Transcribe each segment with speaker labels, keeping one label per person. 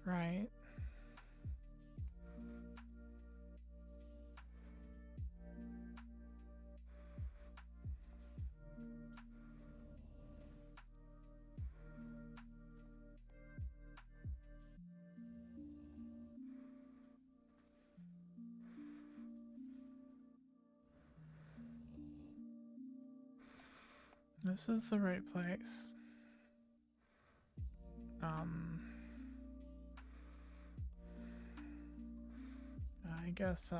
Speaker 1: Right. This is the right place. I guess,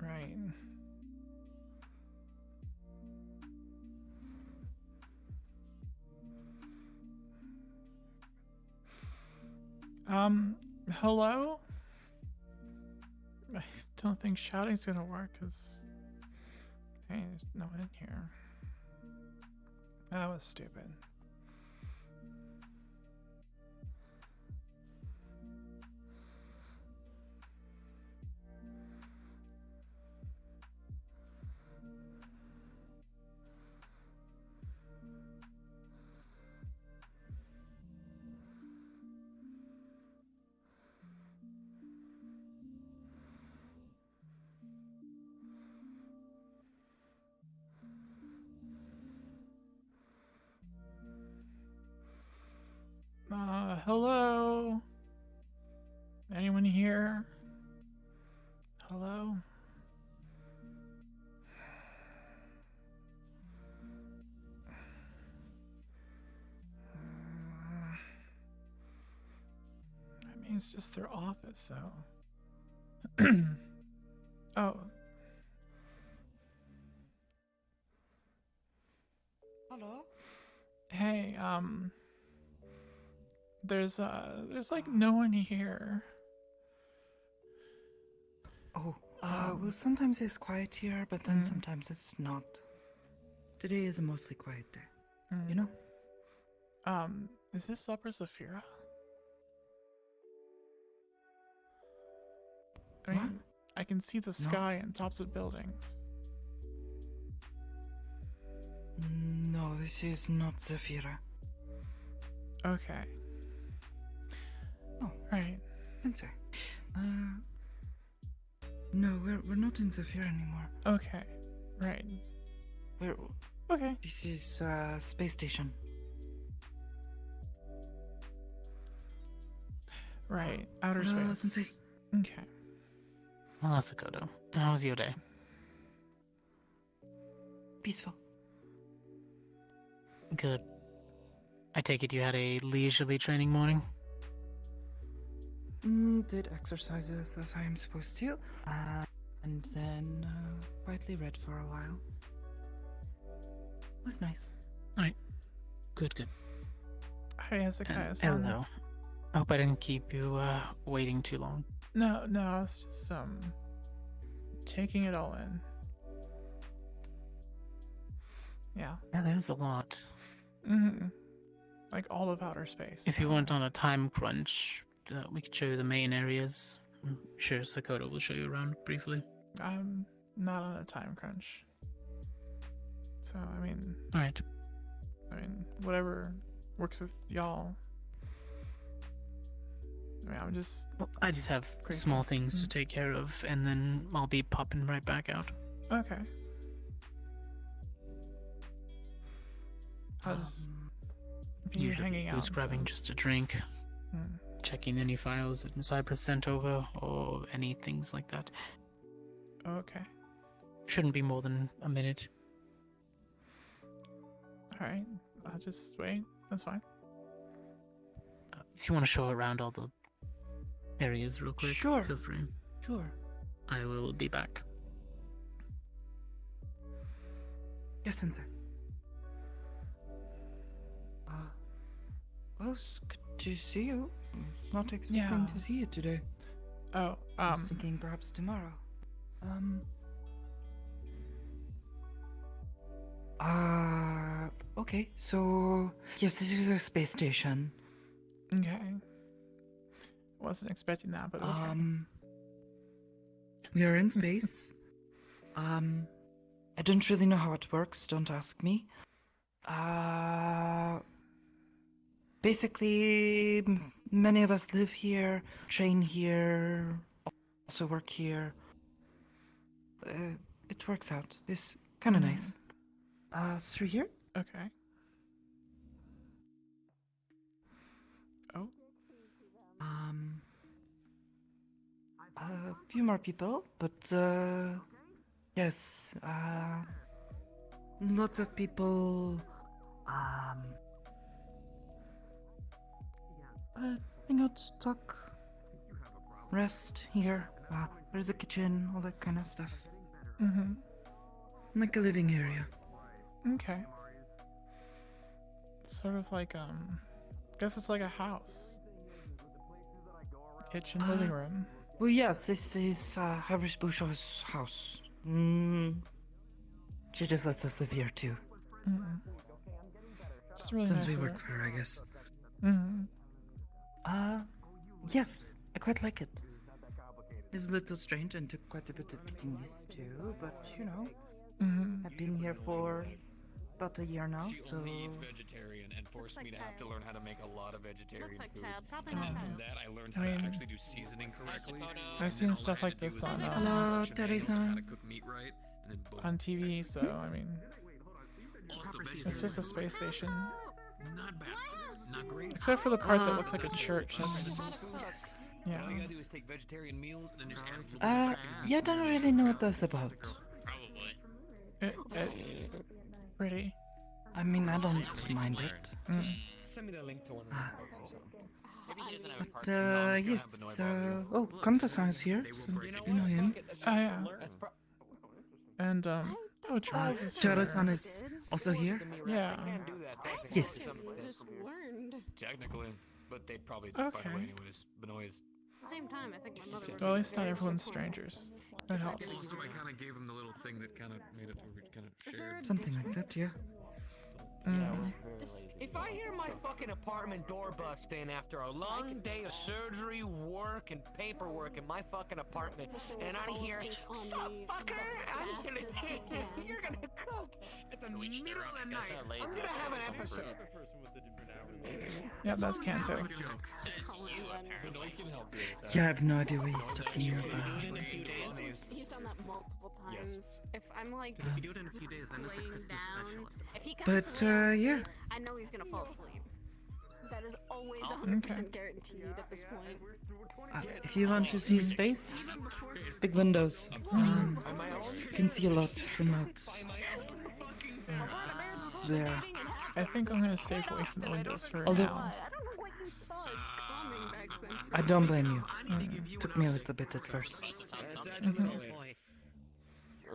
Speaker 1: right. Hello? I don't think shouting's gonna work, cause, hey, there's no one in here. That was stupid. Hello? Anyone here? Hello? I mean, it's just their office, so. Oh.
Speaker 2: Hello?
Speaker 1: Hey, there's like no one here.
Speaker 2: Oh, well, sometimes it's quiet here, but then sometimes it's not. Today is a mostly quiet day, you know?
Speaker 1: Is this Upper Zafira? I mean,
Speaker 2: What?
Speaker 1: I can see the sky and tops of buildings.
Speaker 2: No, this is not Zafira.
Speaker 1: Okay.
Speaker 2: Oh,
Speaker 1: right.
Speaker 2: Enter. No, we're not in Zafira anymore.
Speaker 1: Okay, right.
Speaker 2: We're
Speaker 1: okay.
Speaker 2: This is space station.
Speaker 1: Right, outer space.
Speaker 2: Sensei.
Speaker 1: Okay.
Speaker 3: Well, Sakoto, how was your day?
Speaker 2: Peaceful.
Speaker 3: Good. I take it you had a leisurely training morning?
Speaker 2: Did exercises as I am supposed to, and then quietly read for a while. Was nice.
Speaker 3: Alright. Good.
Speaker 1: Hi, Hezekiah.
Speaker 3: Hello. I hope I didn't keep you waiting too long.
Speaker 1: No, I was just taking it all in. Yeah,
Speaker 3: there's a lot.
Speaker 1: Like all of outer space.
Speaker 3: If you weren't on a time crunch, we could show you the main areas. I'm sure Sakoto will show you around briefly.
Speaker 1: I'm not on a time crunch. So, I mean...
Speaker 3: Alright.
Speaker 1: Whatever works with y'all. I'm just...
Speaker 3: Well, I just have small things to take care of, and then I'll be popping right back out.
Speaker 1: Okay. I'll just be
Speaker 3: usually
Speaker 1: hanging out.
Speaker 3: Who's grabbing just a drink, checking any files that Cypress sent over, or any things like that.
Speaker 1: Okay.
Speaker 3: Shouldn't be more than a minute.
Speaker 1: Alright, I'll just wait. That's fine.
Speaker 3: If you want to show around all the areas real quick,
Speaker 2: Sure.
Speaker 3: feel free.
Speaker 2: Sure.
Speaker 3: I will be back.
Speaker 2: Yes, Sensei. Well, it's good to see you. I was not expecting to see you today.
Speaker 1: Oh,
Speaker 2: I was thinking perhaps tomorrow. Okay, so... Yes, this is a space station.
Speaker 1: Okay. Wasn't expecting that, but okay.
Speaker 2: We are in space. I don't really know how it works, don't ask me. Basically, many of us live here, train here, also work here. It works out. It's kind of nice. Through here?
Speaker 1: Okay. Oh.
Speaker 2: A few more people, but yes, lots of people hang out, talk, rest here. There's a kitchen, all that kind of stuff.
Speaker 1: Mm-hmm.
Speaker 2: Like a living area.
Speaker 1: Okay. Sort of like I guess it's like a house. Kitchen, living room.
Speaker 2: Well, yes, this is Harris Bouchard's house. She just lets us live here too.
Speaker 1: Mm-hmm. It's really
Speaker 2: Since
Speaker 1: nice.
Speaker 2: we
Speaker 1: of
Speaker 2: work
Speaker 1: her.
Speaker 2: for her, I guess.
Speaker 1: Mm-hmm.
Speaker 2: Yes, I quite like it. It's a little strange and took quite a bit of getting used to, but you know,
Speaker 1: Mm-hmm.
Speaker 2: I've been here for about a year now,
Speaker 4: She
Speaker 2: so
Speaker 4: only eats vegetarian and forced me to have to learn how to make a lot of vegetarian foods. And then from that, I learned
Speaker 1: I
Speaker 4: how
Speaker 1: mean,
Speaker 4: to actually do seasoning correctly.
Speaker 1: I've seen stuff like this on
Speaker 2: Hello, Teresa.
Speaker 4: How to cook meat right, and then boom.
Speaker 1: on TV, so I mean,
Speaker 4: Also,
Speaker 1: it's just a space station.
Speaker 4: not bad, not great.
Speaker 1: Except for the part that looks like a church. That's,
Speaker 2: yes.
Speaker 1: yeah.
Speaker 4: All you gotta do is take vegetarian meals and then just add a little bit of chicken.
Speaker 2: Yeah, I don't really know what that's about.
Speaker 3: Probably.
Speaker 1: Pretty.
Speaker 2: I mean, I don't mind it.
Speaker 4: Send me the link to one of the books or something.
Speaker 3: Maybe he doesn't have a
Speaker 2: But,
Speaker 3: partner.
Speaker 2: yes, oh, Kanto-san is here, so you know him.
Speaker 1: Oh yeah. And oh, Charles is here.
Speaker 2: Jara-san is also here.
Speaker 1: Yeah.
Speaker 2: Yes.
Speaker 5: Just learned.
Speaker 4: Technically, but they'd probably
Speaker 1: Okay.
Speaker 4: find a way anyways. Benoist.
Speaker 5: Same time, I think my mother would
Speaker 1: Well, at
Speaker 5: be
Speaker 1: least not
Speaker 5: very
Speaker 1: everyone's
Speaker 5: upset.
Speaker 1: strangers. That helps.
Speaker 4: Also, I kind of gave him the little thing that kind of made it where we kind of shared.
Speaker 2: Something like that, yeah.
Speaker 6: If I hear my fucking apartment door bust in after a long day of surgery, work, and paperwork in my fucking apartment, and I hear, "Sup, fucker, I'm gonna take you, you're gonna cook at the middle of the night, I'm gonna have an episode."
Speaker 1: Yeah, that's Kanto.
Speaker 3: Says you, apparently.
Speaker 4: can help you with that.
Speaker 2: Yeah, I have no idea what he's talking about.
Speaker 5: He's done that multiple times. If I'm like
Speaker 6: If you do it in a few days, then it's a
Speaker 5: laying
Speaker 6: Christmas
Speaker 5: down,
Speaker 6: special.
Speaker 5: if he comes
Speaker 2: But,
Speaker 5: close,
Speaker 2: yeah.
Speaker 5: I know he's gonna fall asleep. That is always
Speaker 3: Oh,
Speaker 5: 100% guaranteed at this point.
Speaker 2: If you want to see space, big windows. You can see a lot from out there.
Speaker 1: I think I'm gonna stay away from the windows for
Speaker 2: Although-
Speaker 1: now.
Speaker 5: I don't know what you saw as calming back then.
Speaker 2: I don't blame you. Took me a little bit at first.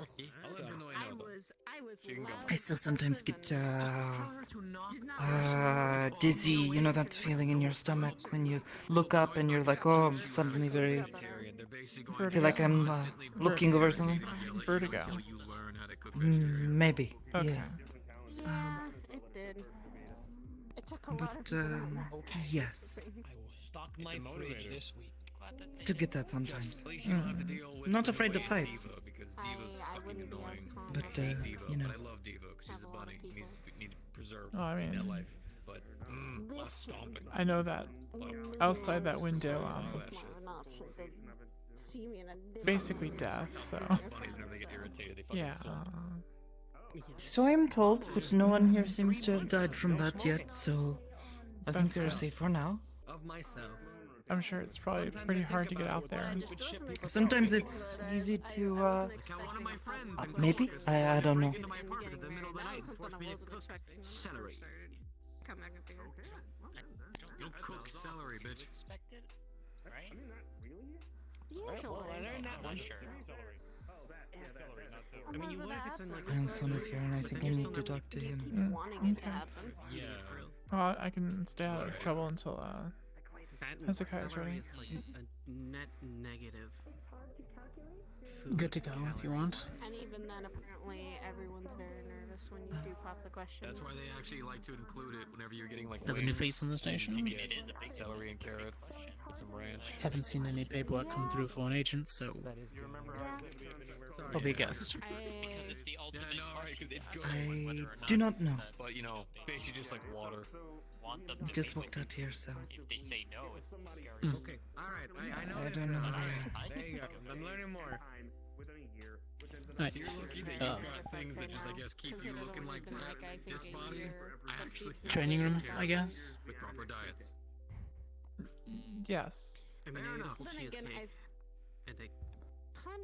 Speaker 5: I was
Speaker 2: I still sometimes get
Speaker 5: Did not
Speaker 2: dizzy. You know that feeling in your stomach when you look up and you're like, oh, I'm suddenly very. I feel like I'm looking over something.
Speaker 1: Vertigo.
Speaker 2: Maybe.
Speaker 1: Okay.
Speaker 2: Yeah.
Speaker 5: Yeah, it did. It took a lot
Speaker 2: But
Speaker 5: of
Speaker 2: yes,
Speaker 4: Stock my fridge this week.
Speaker 2: still get that sometimes.
Speaker 4: At least you don't have to deal with
Speaker 2: Not
Speaker 4: the
Speaker 2: afraid of
Speaker 4: annoying
Speaker 2: heights.
Speaker 4: Diva, because
Speaker 5: I
Speaker 4: Diva's fucking
Speaker 5: wouldn't be as
Speaker 4: annoying.
Speaker 5: calm.
Speaker 2: But,
Speaker 4: I hate Diva,
Speaker 2: you know.
Speaker 4: but I love Diva because she's a
Speaker 5: Have a lot of
Speaker 4: bunny.
Speaker 5: people.
Speaker 4: We need to preserve
Speaker 1: Oh, I
Speaker 4: that
Speaker 1: mean,
Speaker 4: life. But a lot of
Speaker 5: This
Speaker 4: stomping.
Speaker 1: I know that outside that window, basically death. So
Speaker 4: Bunnies, whenever they get irritated, they fucking
Speaker 1: yeah.
Speaker 4: stomp.
Speaker 2: So I'm told, but no one here seems to have died from that yet. So I think
Speaker 1: That's
Speaker 2: they're
Speaker 1: good.
Speaker 2: safe for now.
Speaker 6: Of myself.
Speaker 1: I'm sure it's probably pretty hard to get out there.
Speaker 2: Sometimes it's easy to
Speaker 6: Like how one of my friends
Speaker 2: maybe I don't know.
Speaker 6: into my apartment in the middle of the night and forced me to cook celery.
Speaker 5: Come back up here.
Speaker 4: You'll cook celery, bitch.
Speaker 3: Expected, right?
Speaker 5: Usually.
Speaker 6: I learned that
Speaker 3: Not
Speaker 6: one.
Speaker 3: sure.
Speaker 6: I mean, you would if it's in like
Speaker 2: My son is here, and I think I need to talk to him.
Speaker 5: Keep wanting it to
Speaker 1: okay.
Speaker 5: happen.
Speaker 4: Yeah.
Speaker 1: Well, I can stay out of trouble until
Speaker 6: that
Speaker 1: Hezekiah's
Speaker 6: celery
Speaker 1: ready.
Speaker 6: is like a net negative.
Speaker 3: Good to go if you want.
Speaker 5: And even then, apparently, everyone's very nervous when you do pop the question.
Speaker 4: That's why they actually like to include it whenever you're getting like
Speaker 3: Have a new
Speaker 4: wings.
Speaker 3: face on the
Speaker 4: You
Speaker 3: station?
Speaker 4: can get celery and carrots with some ranch.
Speaker 3: Haven't seen any paperwork come through for an agent, so
Speaker 6: That is.
Speaker 3: I'll be a guest.
Speaker 5: I
Speaker 4: ultimate
Speaker 7: Yeah, no, right, because it's good.
Speaker 2: I do not know.
Speaker 7: But, you know, it's basically just like water.
Speaker 4: Want them to
Speaker 2: Just
Speaker 4: be
Speaker 2: walked
Speaker 4: with
Speaker 2: out here, so.
Speaker 4: you. If they say no, it's scary.
Speaker 6: Okay, alright, I know
Speaker 2: I
Speaker 6: this
Speaker 2: don't know
Speaker 6: now.
Speaker 2: how they
Speaker 6: Alright, there you go. I'm learning more.
Speaker 3: Alright.
Speaker 7: So you're lucky that you've got things that just, I guess, keep you looking like that. This body, I actually have to
Speaker 3: Training
Speaker 7: take
Speaker 3: room,
Speaker 7: care
Speaker 3: I
Speaker 7: of
Speaker 3: guess.
Speaker 7: with proper diets.
Speaker 1: Yes.
Speaker 6: I mean, I
Speaker 5: Then again,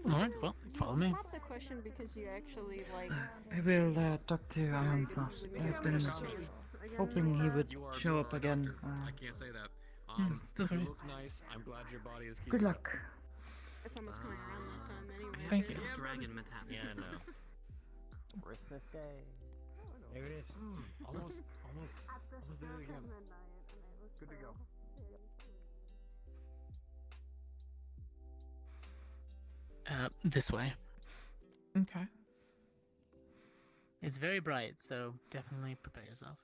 Speaker 3: Alright, well, follow me.
Speaker 5: Pop the question because you actually like.
Speaker 2: I will talk to Ansat. I've been hoping he would
Speaker 7: You are
Speaker 2: show up again.
Speaker 7: I can't say that.
Speaker 3: That's
Speaker 7: You
Speaker 3: okay.
Speaker 7: look nice. I'm glad your body is keeping
Speaker 2: Good luck.
Speaker 5: It's almost coming around this time anyway.
Speaker 1: Thank you.
Speaker 6: Dragon Metap.
Speaker 4: Yeah, I know.
Speaker 6: Christmas Day. There it is.
Speaker 7: Almost did it again.
Speaker 6: Good to go.
Speaker 3: This way.
Speaker 1: Okay.
Speaker 3: It's very bright, so definitely prepare yourself.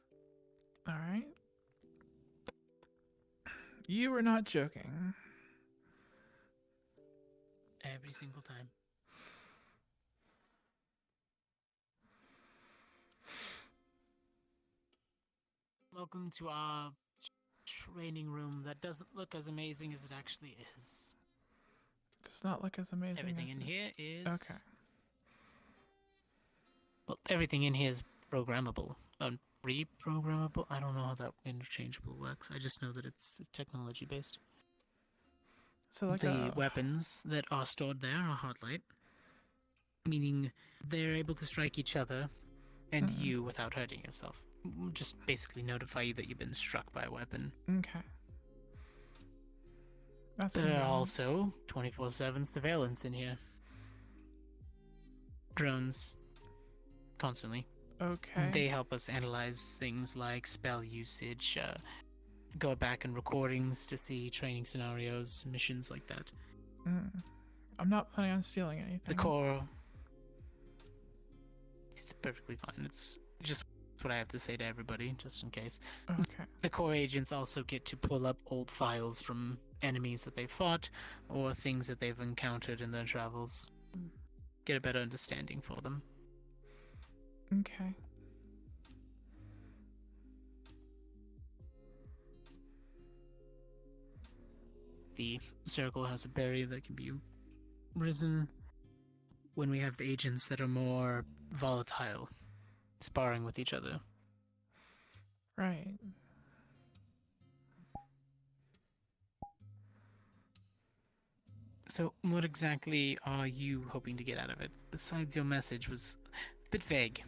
Speaker 1: All right. You were not joking.
Speaker 3: Every single time. Welcome to our training room that doesn't look as amazing as it actually is.
Speaker 1: Does not look as amazing
Speaker 3: Everything
Speaker 1: as
Speaker 3: in
Speaker 1: it-
Speaker 3: here is...
Speaker 1: Okay.
Speaker 3: Well, everything in here is programmable. Reprogrammable? I don't know how that interchangeable works. I just know that it's technology based.
Speaker 1: So like
Speaker 3: The
Speaker 1: a
Speaker 3: weapons that are stored there are hotlight, meaning they're able to strike each other and you without hurting yourself. Just basically notify you that you've been struck by a weapon.
Speaker 1: Okay. That's
Speaker 3: There are
Speaker 1: convenient.
Speaker 3: also 24/7 surveillance in here. Drones. Constantly.
Speaker 1: Okay.
Speaker 3: They help us analyze things like spell usage, go back in recordings to see training scenarios, missions like that.
Speaker 1: I'm not planning on stealing anything.
Speaker 3: The core... It's perfectly fine. It's just what I have to say to everybody, just in case.
Speaker 1: Okay.
Speaker 3: The core agents also get to pull up old files from enemies that they fought, or things that they've encountered in their travels. Get a better understanding for them.
Speaker 1: Okay.
Speaker 3: The circle has a barrier that can be risen when we have the agents that are more volatile, sparring with each other.
Speaker 1: Right.
Speaker 3: So, what exactly are you hoping to get out of it? Besides, your message was a bit vague.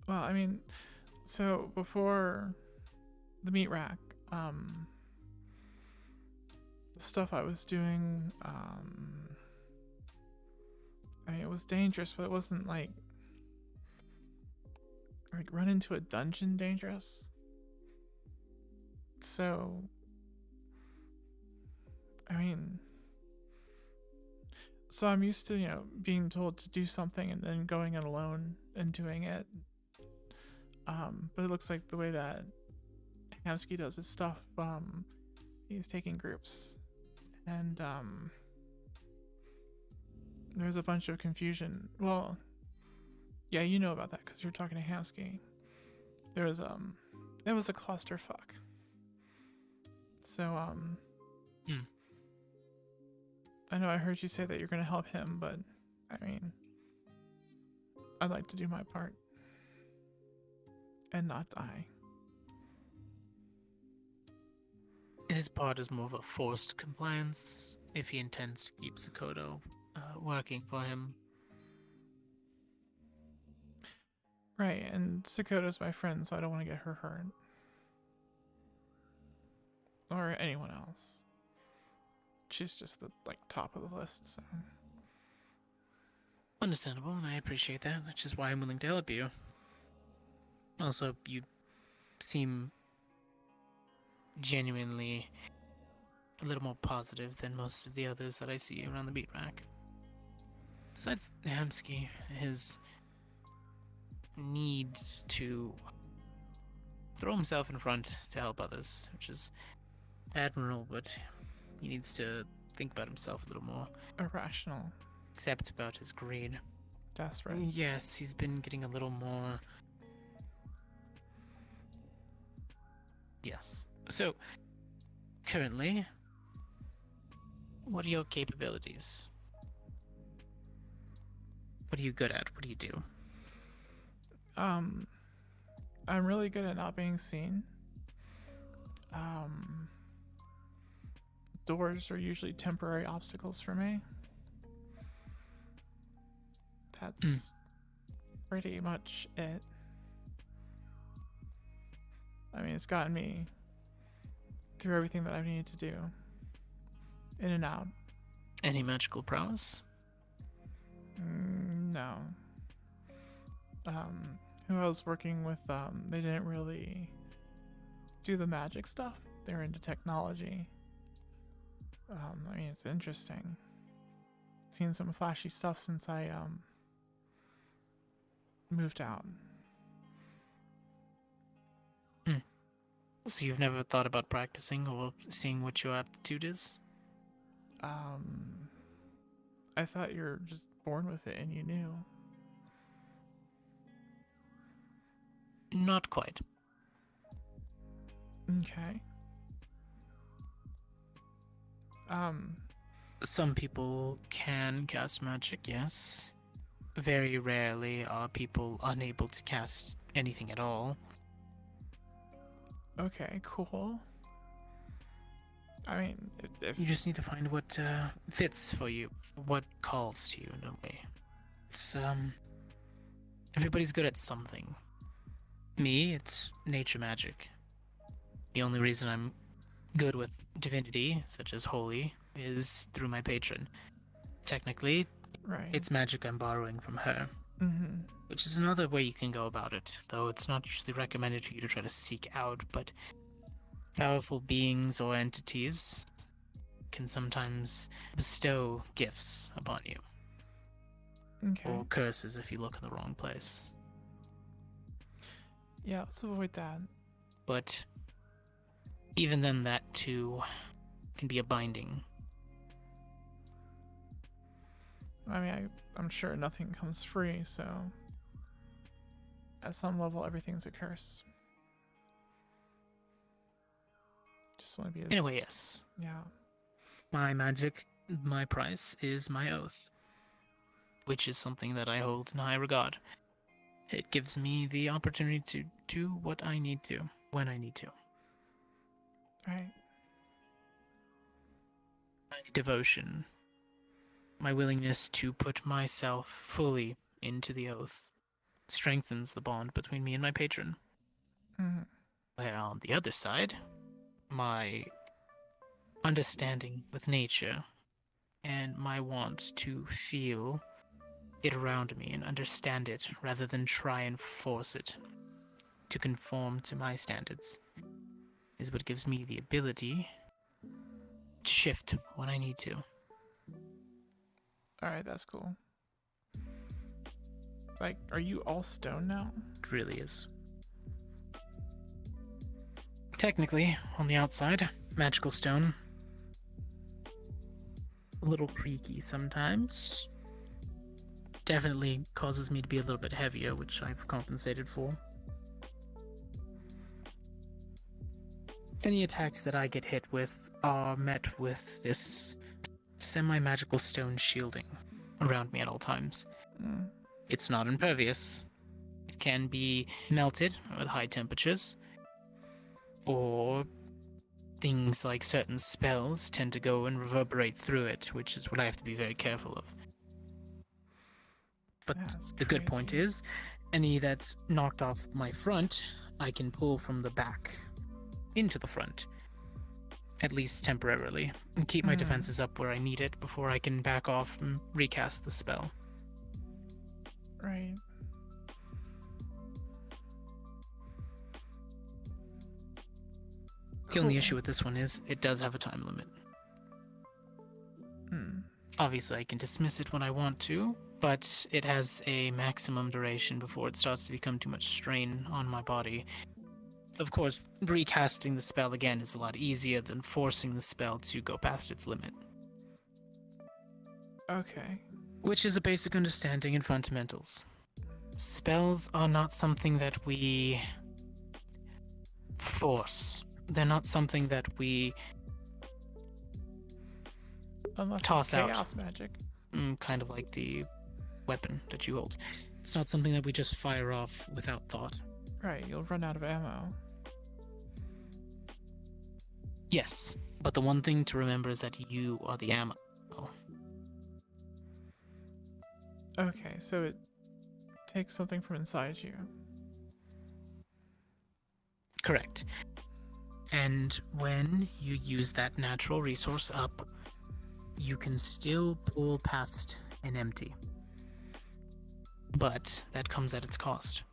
Speaker 1: Well, I mean, so before the meat rack, the stuff I was doing, I mean, it was dangerous, but it wasn't like run into a dungeon dangerous. So, I mean, so I'm used to, being told to do something and then going it alone and doing it. But it looks like the way that Hamsky does his stuff, he's taking groups. And, there's a bunch of confusion. Well, yeah, you know about that because you're talking to Hamsky. There was, it was a clusterfuck. So, I know I heard you say that you're gonna help him, but, I mean, I'd like to do my part. And not die.
Speaker 3: His part is more of a forced compliance if he intends to keep Sakoto working for him.
Speaker 1: Right, and Sakota's my friend, so I don't want to get her hurt. Or anyone else. She's just the top of the list, so.
Speaker 3: Understandable, and I appreciate that, which is why I'm willing to help you. Also, you seem genuinely a little more positive than most of the others that I see around the beat rack. Besides Hamsky, his need to throw himself in front to help others, which is admirable, but he needs to think about himself a little more.
Speaker 1: Irrational.
Speaker 3: Except about his greed.
Speaker 1: Desperate.
Speaker 3: Yes, he's been getting a little more... Yes. So, currently, what are your capabilities? What are you good at? What do you do?
Speaker 1: I'm really good at not being seen. Doors are usually temporary obstacles for me. That's pretty much it. I mean, it's gotten me through everything that I needed to do. In and out.
Speaker 3: Any magical prowess?
Speaker 1: No. Who I was working with, they didn't really do the magic stuff. They're into technology. I mean, it's interesting. Seen some flashy stuff since I, moved out.
Speaker 3: So you've never thought about practicing or seeing what your aptitude is?
Speaker 1: I thought you were just born with it and you knew.
Speaker 3: Not quite.
Speaker 1: Okay.
Speaker 3: Some people can cast magic, yes. Very rarely are people unable to cast anything at all.
Speaker 1: Okay, cool. I mean, if
Speaker 3: You just need to find what fits for you, what calls to you in a way. It's, everybody's good at something. Me, it's nature magic. The only reason I'm good with divinity, such as holy, is through my patron. Technically,
Speaker 1: right.
Speaker 3: it's magic I'm borrowing from her.
Speaker 1: Mm-hmm.
Speaker 3: Which is another way you can go about it, though it's not usually recommended for you to try to seek out, but powerful beings or entities can sometimes bestow gifts upon you.
Speaker 1: Okay.
Speaker 3: Or curses if you look in the wrong place.
Speaker 1: Yeah, let's avoid that.
Speaker 3: But even then, that too can be a binding.
Speaker 1: I mean, I'm sure nothing comes free, so at some level, everything's a curse. Just want to be as...
Speaker 3: Anyway, yes.
Speaker 1: Yeah.
Speaker 3: My magic, my price is my oath, which is something that I hold in high regard. It gives me the opportunity to do what I need to, when I need to.
Speaker 1: Right.
Speaker 3: My devotion, my willingness to put myself fully into the oath, strengthens the bond between me and my patron.
Speaker 1: Mm-hmm.
Speaker 3: Where on the other side, my understanding with nature and my want to feel it around me and understand it rather than try and force it to conform to my standards is what gives me the ability to shift when I need to.
Speaker 1: Alright, that's cool. Like, are you all stone now?
Speaker 3: It really is. Technically, on the outside, magical stone. A little creaky sometimes. Definitely causes me to be a little bit heavier, which I've compensated for. Any attacks that I get hit with are met with this semi-magical stone shielding around me at all times.
Speaker 1: Mm.
Speaker 3: It's not impervious. It can be melted at high temperatures, or things like certain spells tend to go and reverberate through it, which is what I have to be very careful of. But
Speaker 1: That's
Speaker 3: the good point
Speaker 1: crazy.
Speaker 3: is, any that's knocked off my front, I can pull from the back into the front, at least temporarily, and keep my defenses up where I need it before I can back off and recast the spell.
Speaker 1: Right.
Speaker 3: The only issue with this one is it does have a time limit. Obviously, I can dismiss it when I want to, but it has a maximum duration before it starts to become too much strain on my body, of course, recasting the spell again is a lot easier than forcing the spell to go past its limit.
Speaker 1: Okay.
Speaker 3: Which is a basic understanding in fundamentals. Spells are not something that we force. They're not something that we
Speaker 1: Unless
Speaker 3: toss
Speaker 1: it's chaos
Speaker 3: out.
Speaker 1: magic.
Speaker 3: Kind of like the weapon that you hold. It's not something that we just fire off without thought.
Speaker 1: Right, you'll run out of ammo.
Speaker 3: Yes, but the one thing to remember is that you are the ammo.
Speaker 1: Okay, so it takes something from inside you.
Speaker 3: Correct. And when you use that natural resource up, you can still pull past an empty. But that comes at its cost.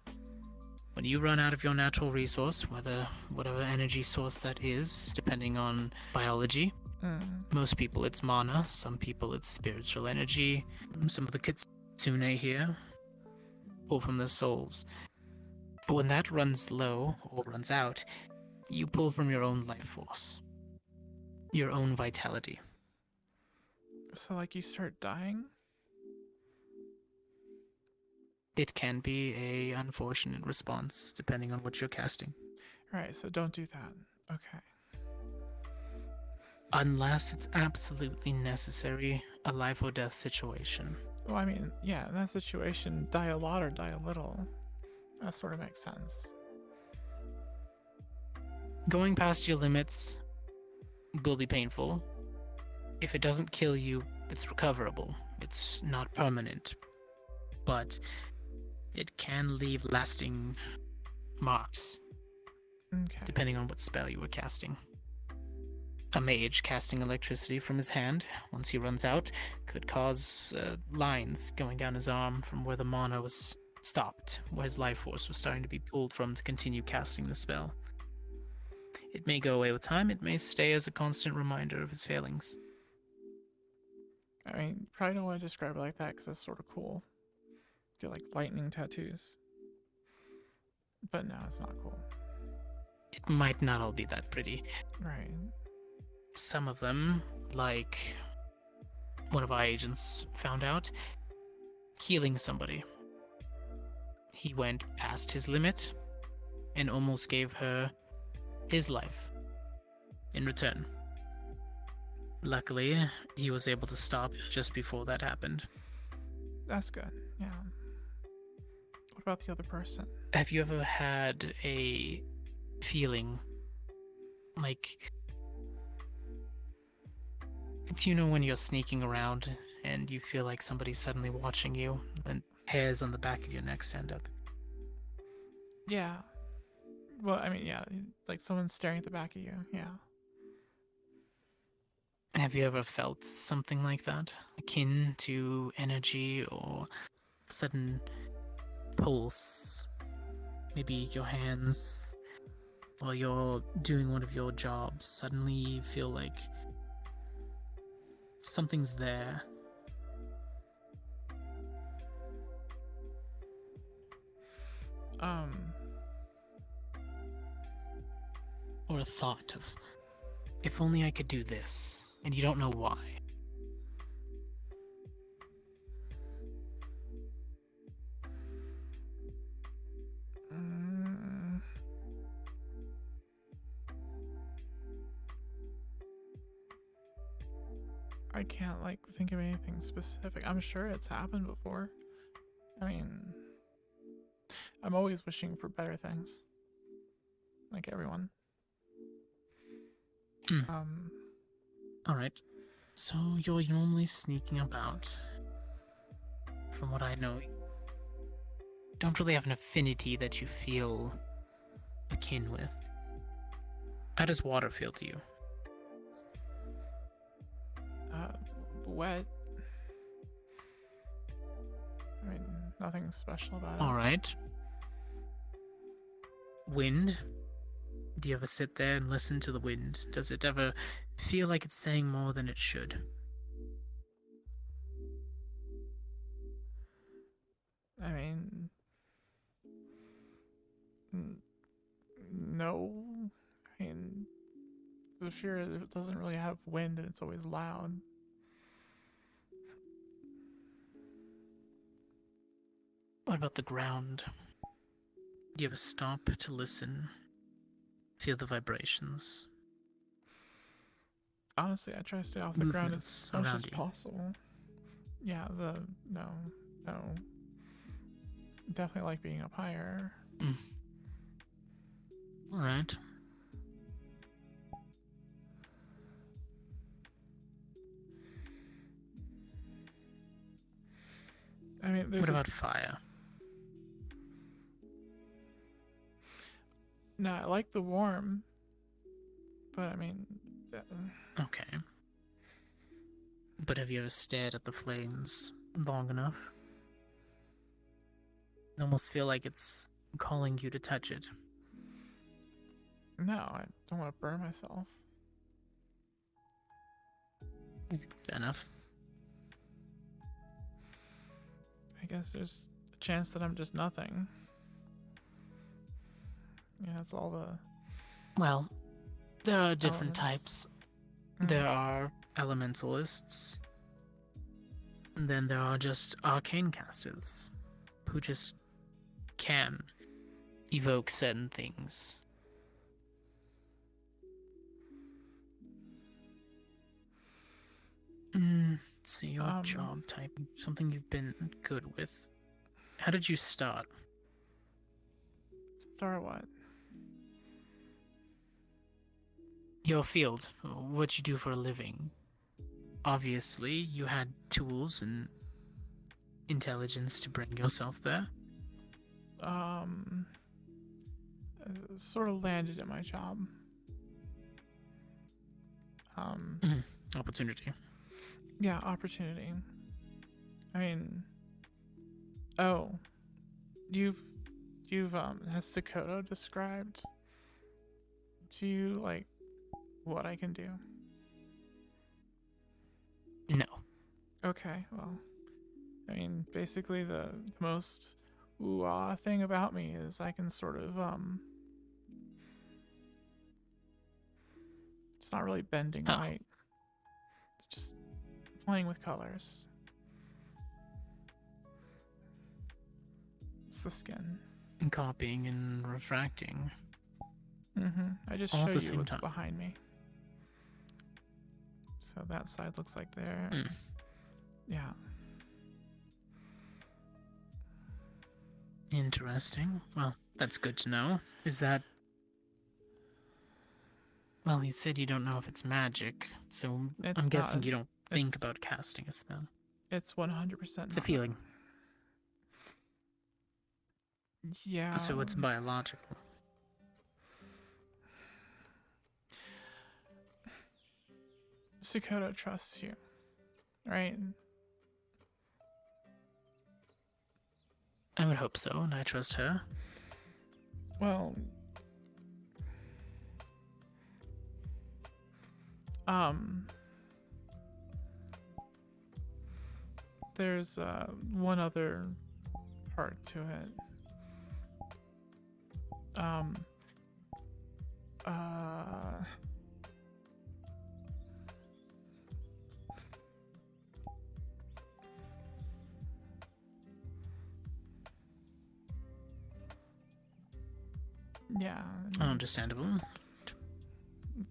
Speaker 3: When you run out of your natural resource, whatever energy source that is, depending on biology, most people it's mana, some people it's spiritual energy, some of the kitsune here pull from their souls. But when that runs low or runs out, you pull from your own life force, your own vitality.
Speaker 1: So, like, you start dying?
Speaker 3: It can be a unfortunate response, depending on what you're casting.
Speaker 1: Right, so don't do that. Okay.
Speaker 3: Unless it's absolutely necessary, a life or death situation.
Speaker 1: Well, I mean, yeah, in that situation, die a lot or die a little. That sort of makes sense.
Speaker 3: Going past your limits will be painful. If it doesn't kill you, it's recoverable. It's not permanent. But it can leave lasting marks,
Speaker 1: Okay.
Speaker 3: depending on what spell you were casting. A mage casting electricity from his hand, once he runs out, could cause lines going down his arm from where the mana was stopped, where his life force was starting to be pulled from to continue casting the spell. It may go away with time, it may stay as a constant reminder of his failings.
Speaker 1: I mean, you probably don't want to describe it like that because that's sort of cool. Get like lightning tattoos. But no, it's not cool.
Speaker 3: It might not all be that pretty.
Speaker 1: Right.
Speaker 3: Some of them, like one of our agents found out, healing somebody. He went past his limit and almost gave her his life in return. Luckily, he was able to stop just before that happened.
Speaker 1: That's good, yeah. What about the other person?
Speaker 3: Have you ever had a feeling like, do you know when you're sneaking around and you feel like somebody's suddenly watching you and hairs on the back of your neck stand up?
Speaker 1: Yeah. Well, I mean, yeah, like someone's staring at the back of you, yeah.
Speaker 3: Have you ever felt something like that? Akin to energy or sudden pulse? Maybe your hands, while you're doing one of your jobs, suddenly you feel like something's there. Or a thought of, if only I could do this, and you don't know why.
Speaker 1: I can't like think of anything specific. I'm sure it's happened before. I mean, I'm always wishing for better things. Like everyone.
Speaker 3: Alright. So you're normally sneaking about. From what I know, you don't really have an affinity that you feel akin with. How does water feel to you?
Speaker 1: Wet. I mean, nothing special about it.
Speaker 3: Alright. Wind? Do you ever sit there and listen to the wind? Does it ever feel like it's saying more than it should?
Speaker 1: I mean, No. I mean, the fear doesn't really have wind and it's always loud.
Speaker 3: What about the ground? Do you ever stop to listen? Feel the vibrations?
Speaker 1: Honestly, I try to stay off the ground as
Speaker 3: Movements
Speaker 1: much
Speaker 3: around
Speaker 1: as
Speaker 3: you.
Speaker 1: possible. Yeah, no. Definitely like being up higher.
Speaker 3: Alright.
Speaker 1: I mean,
Speaker 3: What about fire?
Speaker 1: No, I like the warm, but I mean,
Speaker 3: Okay. But have you ever stared at the flames long enough? You almost feel like it's calling you to touch it.
Speaker 1: no, I don't want to burn myself.
Speaker 3: Fair enough.
Speaker 1: I guess there's a chance that I'm just nothing. Yeah, that's all the
Speaker 3: Well, there are different
Speaker 1: elements.
Speaker 3: types. There are elementalists. And then there are just arcane casters who just can evoke certain things. Let's see, your job type, something you've been good with. How did you start?
Speaker 1: Start what?
Speaker 3: Your field, what you do for a living. Obviously, you had tools and intelligence to bring yourself there.
Speaker 1: Sort of landed at my job.
Speaker 3: Opportunity.
Speaker 1: Yeah, opportunity. I mean, has Sakoto described to you, like, what I can do?
Speaker 3: No.
Speaker 1: Okay, well, I mean, basically the most ooh-ah thing about me is I can sort of, it's not really bending light. It's just playing with colors. It's the skin.
Speaker 3: And copying and refracting.
Speaker 1: I just
Speaker 3: All
Speaker 1: show
Speaker 3: at the
Speaker 1: you
Speaker 3: same
Speaker 1: what's
Speaker 3: time.
Speaker 1: behind me. So that side looks like there. Yeah.
Speaker 3: Interesting. Well, that's good to know. Is that... Well, you said you don't know if it's magic, so
Speaker 1: It's
Speaker 3: I'm guessing
Speaker 1: not.
Speaker 3: you don't think
Speaker 1: It's-
Speaker 3: about casting a spell.
Speaker 1: It's 100%
Speaker 3: It's a
Speaker 1: not.
Speaker 3: feeling.
Speaker 1: Yeah.
Speaker 3: So it's biological.
Speaker 1: Sakoto trusts you, right?
Speaker 3: I would hope so, and I trust her.
Speaker 1: Well, there's one other part to it. Yeah.
Speaker 3: Understandable.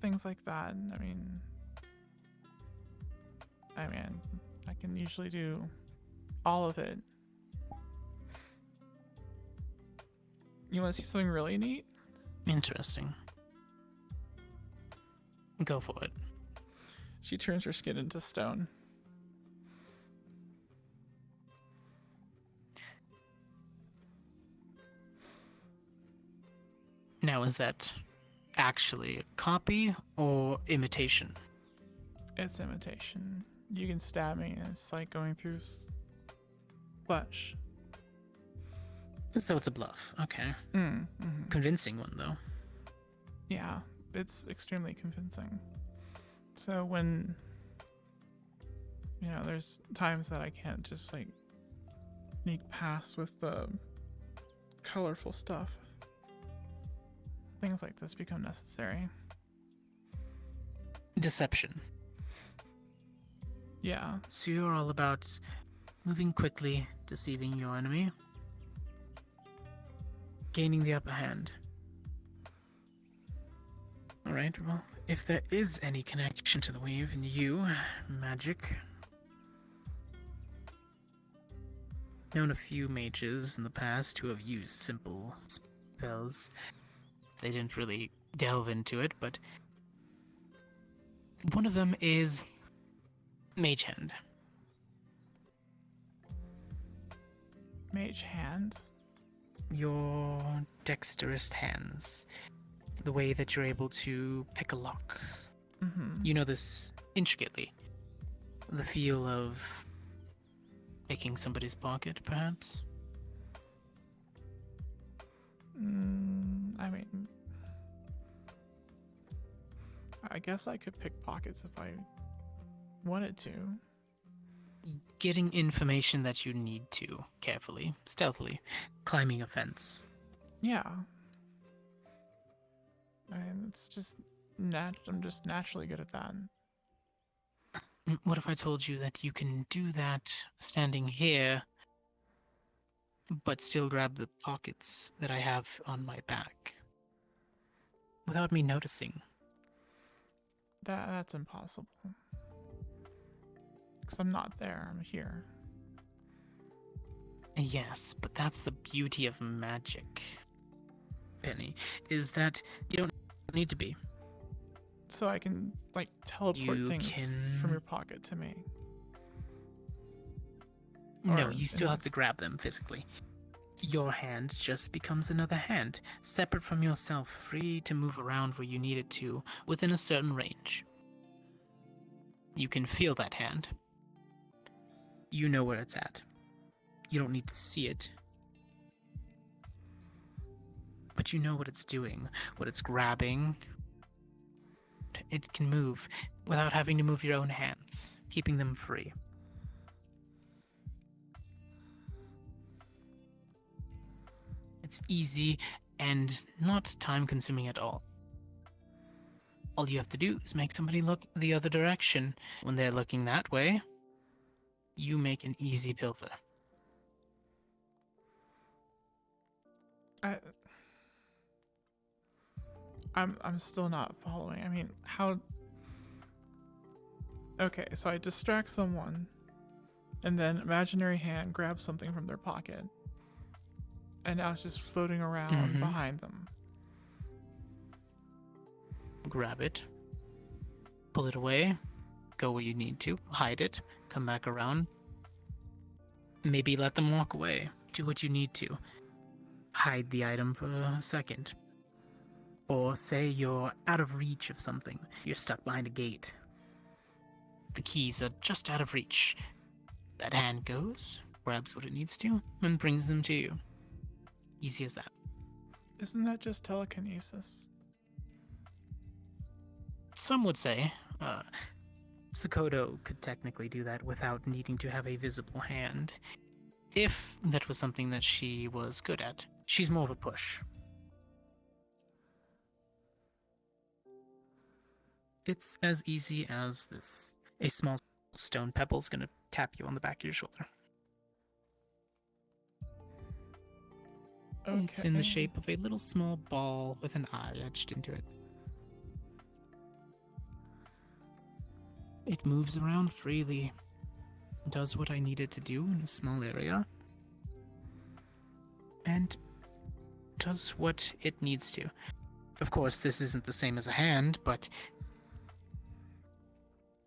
Speaker 1: Things like that. I mean, I can usually do all of it. You want to see something really neat?
Speaker 3: Interesting. Go for it.
Speaker 1: She turns her skin into stone.
Speaker 3: Now, is that actually a copy or imitation?
Speaker 1: It's imitation. You can stab me and it's like going through flesh.
Speaker 3: So it's a bluff. Okay. Convincing one, though.
Speaker 1: Yeah, it's extremely convincing. So when, there's times that I can't just like sneak past with the colorful stuff. things like this become necessary.
Speaker 3: Deception.
Speaker 1: Yeah.
Speaker 3: So you're all about moving quickly, deceiving your enemy, gaining the upper hand. Alright, well, if there is any connection to the weave in you, magic. Known a few mages in the past who have used simple spells. They didn't really delve into it, but one of them is Mage Hand.
Speaker 1: Mage hand?
Speaker 3: Your dexterous hands. The way that you're able to pick a lock.
Speaker 1: Mm-hmm.
Speaker 3: You know this intricately. The feel of picking somebody's pocket, perhaps?
Speaker 1: I mean, I guess I could pick pockets if I wanted to.
Speaker 3: Getting information that you need to, carefully, stealthily, climbing a fence.
Speaker 1: Yeah. I mean, it's just I'm just naturally good at that.
Speaker 3: What if I told you that you can do that standing here, but still grab the pockets that I have on my back? Without me noticing.
Speaker 1: That's impossible. Because I'm not there, I'm here.
Speaker 3: Yes, but that's the beauty of magic, is that you don't need to be.
Speaker 1: So I can, like, teleport
Speaker 3: You
Speaker 1: things
Speaker 3: can-
Speaker 1: from your pocket to me.
Speaker 3: No,
Speaker 1: Or
Speaker 3: you still
Speaker 1: in
Speaker 3: have to
Speaker 1: this-
Speaker 3: grab them physically. Your hand just becomes another hand, separate from yourself, free to move around where you need it to, within a certain range. You can feel that hand. You know where it's at. You don't need to see it. But you know what it's doing, what it's grabbing. It can move without having to move your own hands, keeping them free. It's easy and not time-consuming at all. All you have to do is make somebody look the other direction. When they're looking that way, you make an easy pilfer.
Speaker 1: I'm still not following. I mean, how... Okay, so I distract someone, and then imaginary hand grabs something from their pocket, and now it's just floating around
Speaker 3: Mhm.
Speaker 1: behind them.
Speaker 3: Grab it, pull it away, go where you need to, hide it, come back around. Maybe let them walk away. Do what you need to. Hide the item for a second. Or say you're out of reach of something. You're stuck behind a gate. The keys are just out of reach. That hand goes, grabs what it needs to, and brings them to you. Easy as that.
Speaker 1: Isn't that just telekinesis?
Speaker 3: Some would say, Sakoto could technically do that without needing to have a visible hand, if that was something that she was good at. She's more of a push. It's as easy as this. A small stone pebble is going to tap you on the back of your shoulder.
Speaker 1: Okay.
Speaker 3: It's in the shape of a little small ball with an eye etched into it. It moves around freely, does what I need it to do in a small area, and does what it needs to. Of course, this isn't the same as a hand, but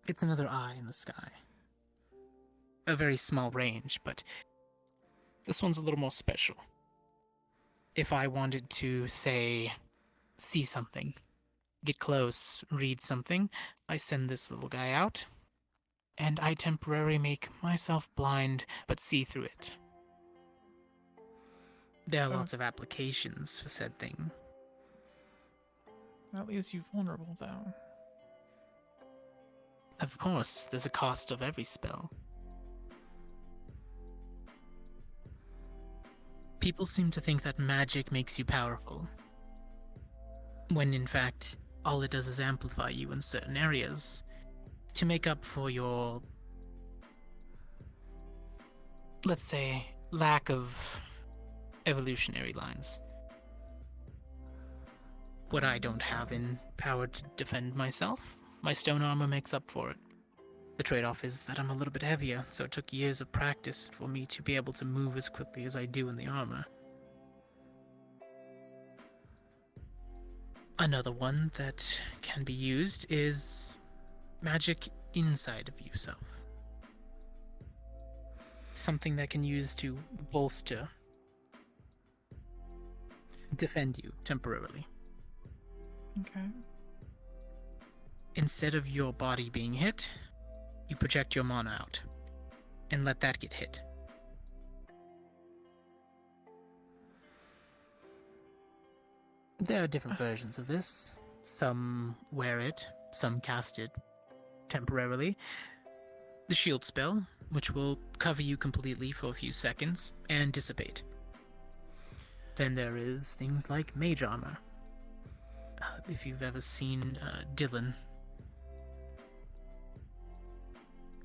Speaker 3: it's another eye in the sky. A very small range, but this one's a little more special. If I wanted to, say, see something, get close, read something, I send this little guy out, and I temporarily make myself blind, but see through it. There are lots of applications for said thing.
Speaker 1: That leaves you vulnerable, though.
Speaker 3: Of course, there's a cost of every spell. People seem to think that magic makes you powerful. when in fact all it does is amplify you in certain areas to make up for your, let's say, lack of evolutionary lines. What I don't have in power to defend myself, my stone armor makes up for it. The trade-off is that I'm a little bit heavier, so it took years of practice for me to be able to move as quickly as I do in the armor. Another one that can be used is magic inside of yourself. Something that can use to bolster, defend you temporarily.
Speaker 1: Okay.
Speaker 3: Instead of your body being hit, you project your mana out and let that get hit. There are different versions of this. Some wear it, some cast it temporarily. The shield spell, which will cover you completely for a few seconds and dissipate. Then there is things like mage armor. If you've ever seen Dylan.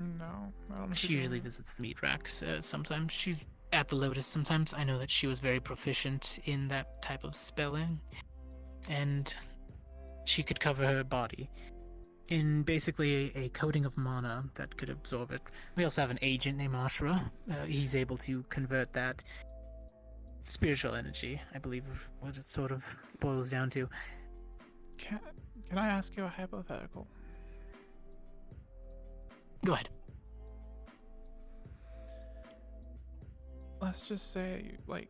Speaker 1: No, I don't know.
Speaker 3: She usually visits the meat racks. Sometimes she's at the Lotus. Sometimes I know that she was very proficient in that type of spelling, and she could cover her body in basically a coating of mana that could absorb it. We also have an agent named Ashra. He's able to convert that spiritual energy, I believe, what it sort of boils down to.
Speaker 1: Can I ask you a hypothetical?
Speaker 3: Go ahead.
Speaker 1: Let's just say, like,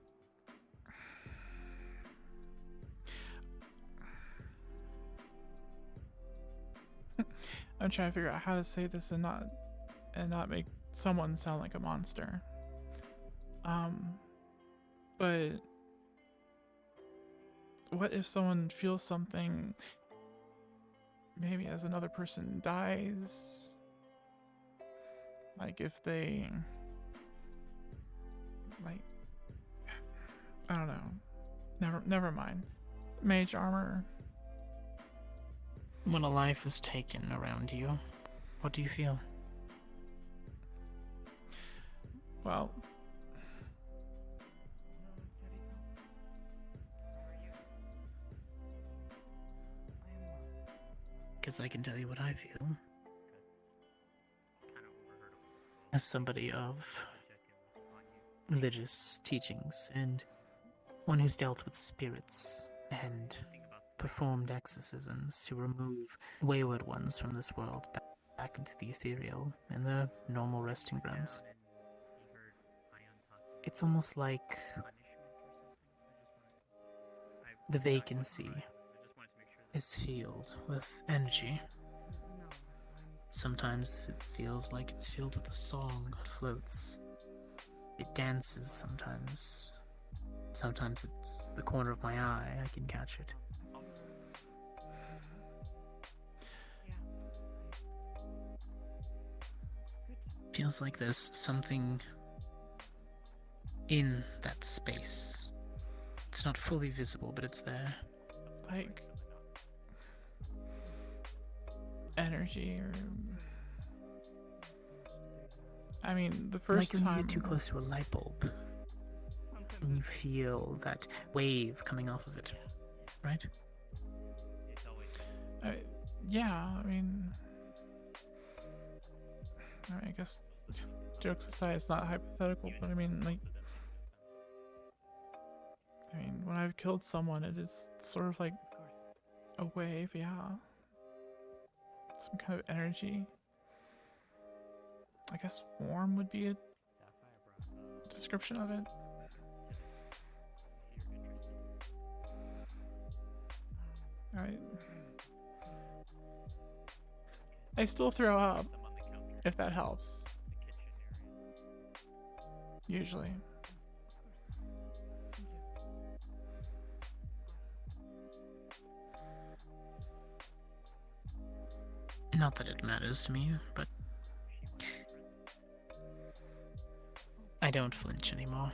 Speaker 1: I'm trying to figure out how to say this and not make someone sound like a monster. But what if someone feels something, maybe as another person dies? Like if they, like, I don't know. Never mind. Mage armor.
Speaker 3: When a life is taken around you, what do you feel?
Speaker 1: Well,
Speaker 3: because I can tell you what I feel. As somebody of religious teachings and one who's dealt with spirits and performed exorcisms to remove wayward ones from this world back into the ethereal and the normal resting grounds. It's almost like the vacancy is filled with energy. Sometimes it feels like it's filled with a song that floats. It dances sometimes. Sometimes it's the corner of my eye, I can catch it. Feels like there's something in that space. It's not fully visible, but it's there.
Speaker 1: like energy or I mean the first
Speaker 3: like when
Speaker 1: time
Speaker 3: you get too close to a light bulb and you feel that wave coming off of it, right?
Speaker 1: yeah, I mean I guess jokes aside, it's not hypothetical, but I mean when I've killed someone, it is sort of like a wave, yeah. Some kind of energy. I guess warm would be a description of it. I still throw up, if that helps. Usually.
Speaker 3: Not that it matters to me, but I don't flinch anymore.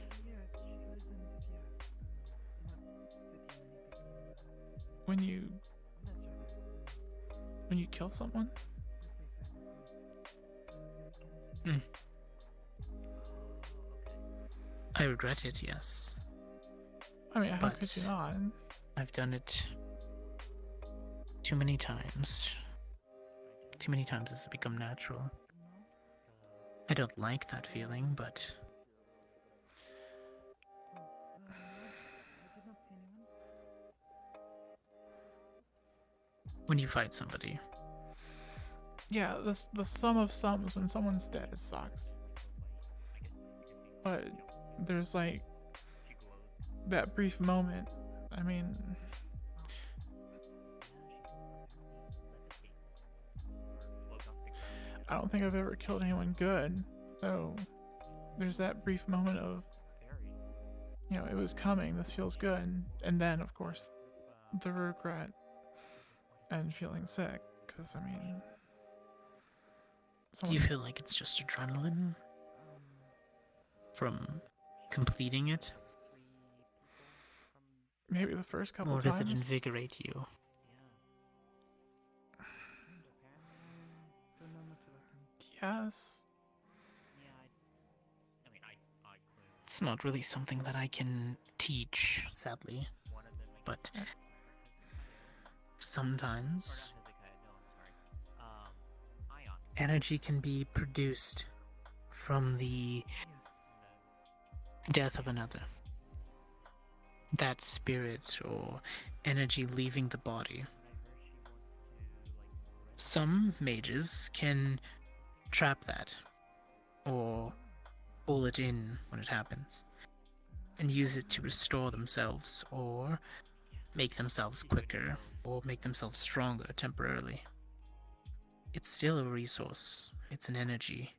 Speaker 1: when you kill someone?
Speaker 3: I regret it, yes.
Speaker 1: I mean, how
Speaker 3: But
Speaker 1: could you not?
Speaker 3: I've done it too many times. Too many times it's become natural. I don't like that feeling, but when you fight somebody,
Speaker 1: Yeah, the sum of sums, when someone's dead, it sucks. But there's like that brief moment. I mean, I don't think I've ever killed anyone good, so there's that brief moment of, you know, it was coming, this feels good, and then of course the regret and feeling sick, because I mean,
Speaker 3: do you feel like it's just adrenaline from completing it?
Speaker 1: maybe the first couple
Speaker 3: Or
Speaker 1: times.
Speaker 3: does it invigorate you?
Speaker 1: Yes.
Speaker 3: It's not really something that I can teach, sadly. But sometimes energy can be produced from the death of another. That spirit or energy leaving the body. Some mages can trap that or pull it in when it happens and use it to restore themselves or make themselves quicker or make themselves stronger temporarily. It's still a resource. It's an energy.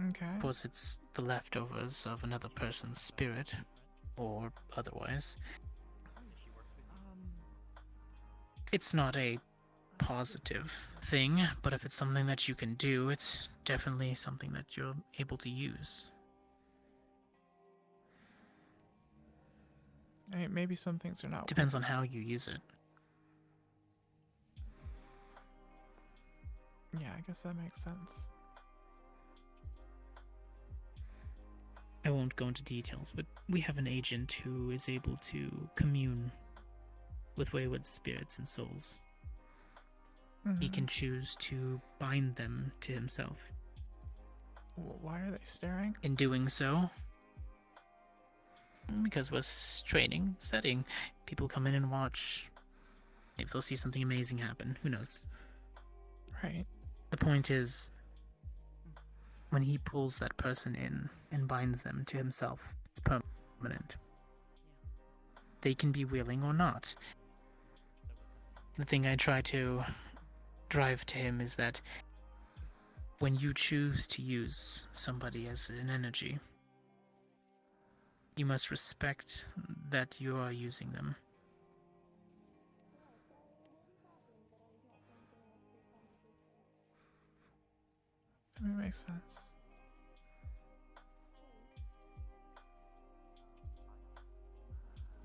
Speaker 1: Okay.
Speaker 3: Of course, it's the leftovers of another person's spirit or otherwise. It's not a positive thing, but if it's something that you can do, it's definitely something that you're able to use.
Speaker 1: I mean, maybe some things are not.
Speaker 3: Depends on how you use it.
Speaker 1: Yeah, I guess that makes sense.
Speaker 3: I won't go into details, but we have an agent who is able to commune with wayward spirits and souls. He can choose to bind them to himself.
Speaker 1: Why are they staring?
Speaker 3: In doing so, because we're training, studying, people come in and watch. Maybe they'll see something amazing happen. Who knows?
Speaker 1: Right.
Speaker 3: The point is, when he pulls that person in and binds them to himself, it's permanent. They can be willing or not. The thing I try to drive to him is that when you choose to use somebody as an energy, you must respect that you are using them.
Speaker 1: I mean, it makes sense.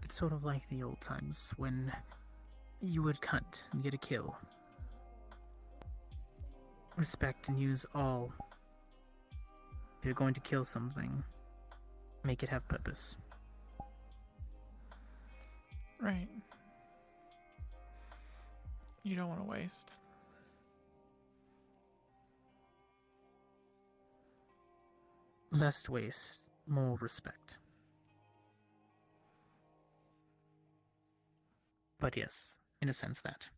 Speaker 3: It's sort of like the old times when you would hunt and get a kill. Respect and use all. If you're going to kill something, make it have purpose.
Speaker 1: Right. You don't want to waste.
Speaker 3: Less waste, more respect. But yes, in a sense that.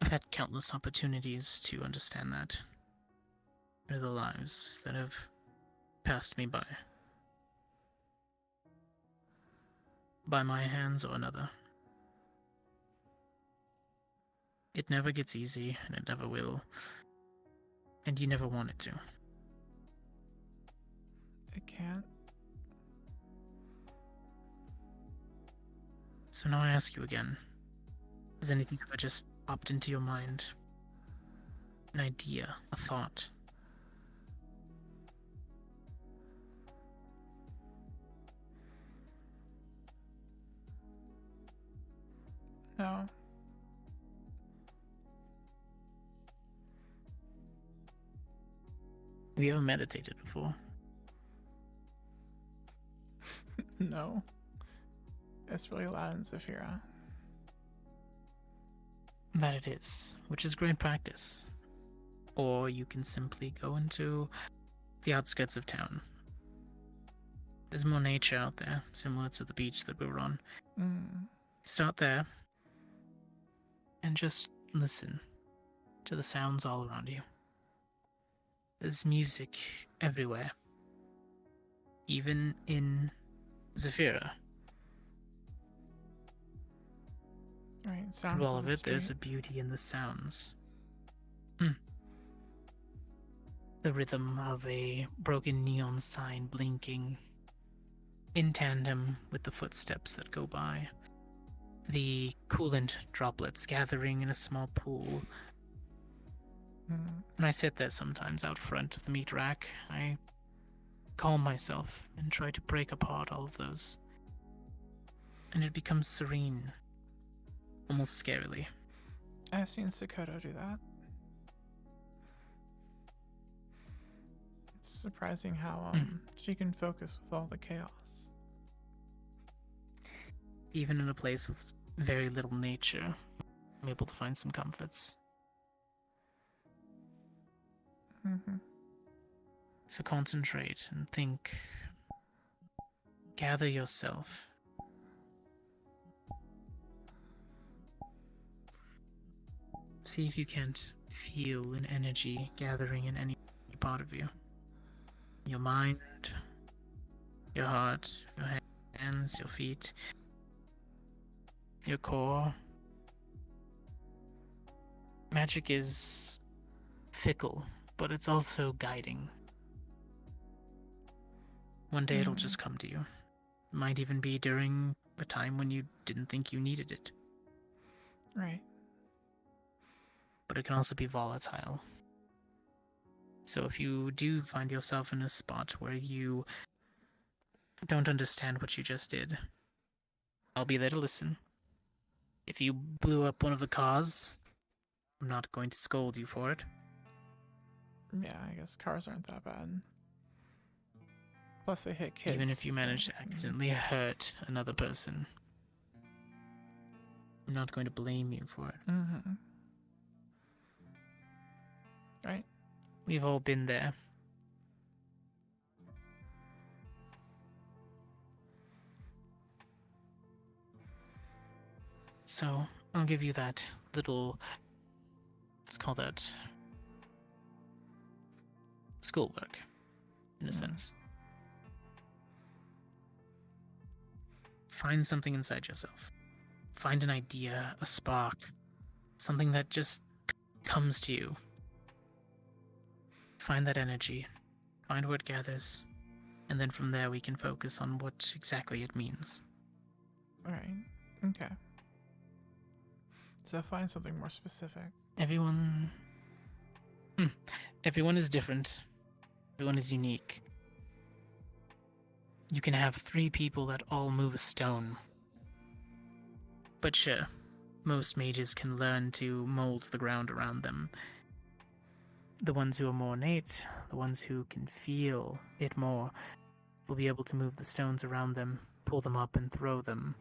Speaker 3: I've had countless opportunities to understand that. Through the lives that have passed me by. By my hands or another. It never gets easy, and it never will. And you never want it to.
Speaker 1: It can't.
Speaker 3: So now I ask you again. Has anything ever just popped into your mind? An idea, a thought,
Speaker 1: No.
Speaker 3: Have you ever meditated before?
Speaker 1: No. It's really loud in Zafira.
Speaker 3: That it is, which is great practice. Or you can simply go into the outskirts of town. There's more nature out there, similar to the beach that we were on. Start there and just listen to the sounds all around you. There's music everywhere, even in Zafira.
Speaker 1: Right, sounds
Speaker 3: Through all of
Speaker 1: the
Speaker 3: it, there's a
Speaker 1: street.
Speaker 3: beauty in the sounds. The rhythm of a broken neon sign blinking in tandem with the footsteps that go by. The coolant droplets gathering in a small pool. When I sit there sometimes out front of the meat rack, I calm myself and try to break apart all of those. And it becomes serene, almost scarily.
Speaker 1: I've seen Sakoto do that. It's surprising how she can focus with all the chaos.
Speaker 3: Even in a place with very little nature, I'm able to find some comforts. So concentrate and think. Gather yourself. See if you can't feel an energy gathering in any part of you. Your mind, your heart, your hands, your feet, your core. Magic is fickle, but it's also guiding. One day it'll just come to you. It might even be during a time when you didn't think you needed it.
Speaker 1: Right.
Speaker 3: But it can also be volatile. So if you do find yourself in a spot where you don't understand what you just did, I'll be there to listen. If you blew up one of the cars, I'm not going to scold you for it.
Speaker 1: Yeah, I guess cars aren't that bad. Plus they hit kids.
Speaker 3: Even if you manage to accidentally hurt another person, I'm not going to blame you for it.
Speaker 1: Right.
Speaker 3: We've all been there. So, I'll give you that little, let's call that schoolwork, in a sense. Find something inside yourself. Find an idea, a spark, something that just comes to you. Find that energy, find where it gathers, and then from there we can focus on what exactly it means.
Speaker 1: Alright. Okay. So find something more specific.
Speaker 3: Everyone is different. Everyone is unique. You can have 3 people that all move a stone. But sure, most mages can learn to mold the ground around them. The ones who are more innate, the ones who can feel it more, will be able to move the stones around them, pull them up and throw them,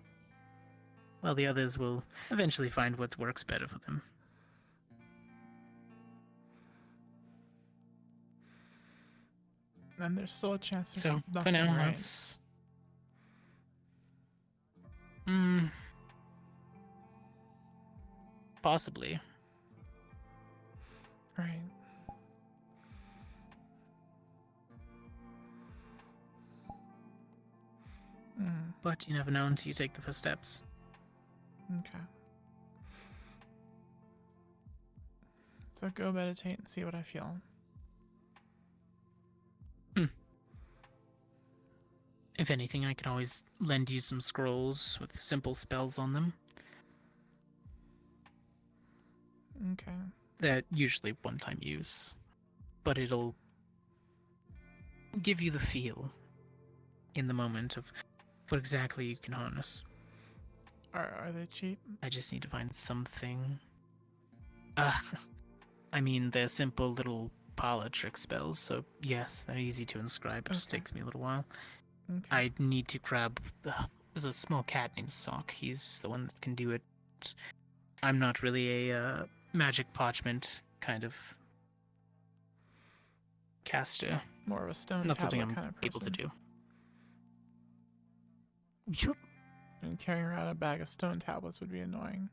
Speaker 3: while the others will eventually find what works better for them.
Speaker 1: And there's still a chance there's
Speaker 3: So,
Speaker 1: nothing
Speaker 3: for now,
Speaker 1: right.
Speaker 3: let's... Possibly.
Speaker 1: Right.
Speaker 3: But you never know until you take the first steps.
Speaker 1: Okay. So go meditate and see what I feel.
Speaker 3: If anything, I can always lend you some scrolls with simple spells on them.
Speaker 1: Okay.
Speaker 3: They're usually one-time use, but it'll give you the feel in the moment of what exactly you can harness.
Speaker 1: Are they cheap?
Speaker 3: I just need to find something. I mean, they're simple little parlor trick spells, so yes, they're easy to inscribe. It just
Speaker 1: Okay.
Speaker 3: takes me a little while.
Speaker 1: Okay.
Speaker 3: I need to grab. There's a small cat named Sock. He's the one that can do it. I'm not really a magic parchment kind of caster.
Speaker 1: More of a stone
Speaker 3: Not something
Speaker 1: tablet
Speaker 3: I'm
Speaker 1: kind of person.
Speaker 3: able to do. Yup.
Speaker 1: And carrying around a bag of stone tablets would be annoying.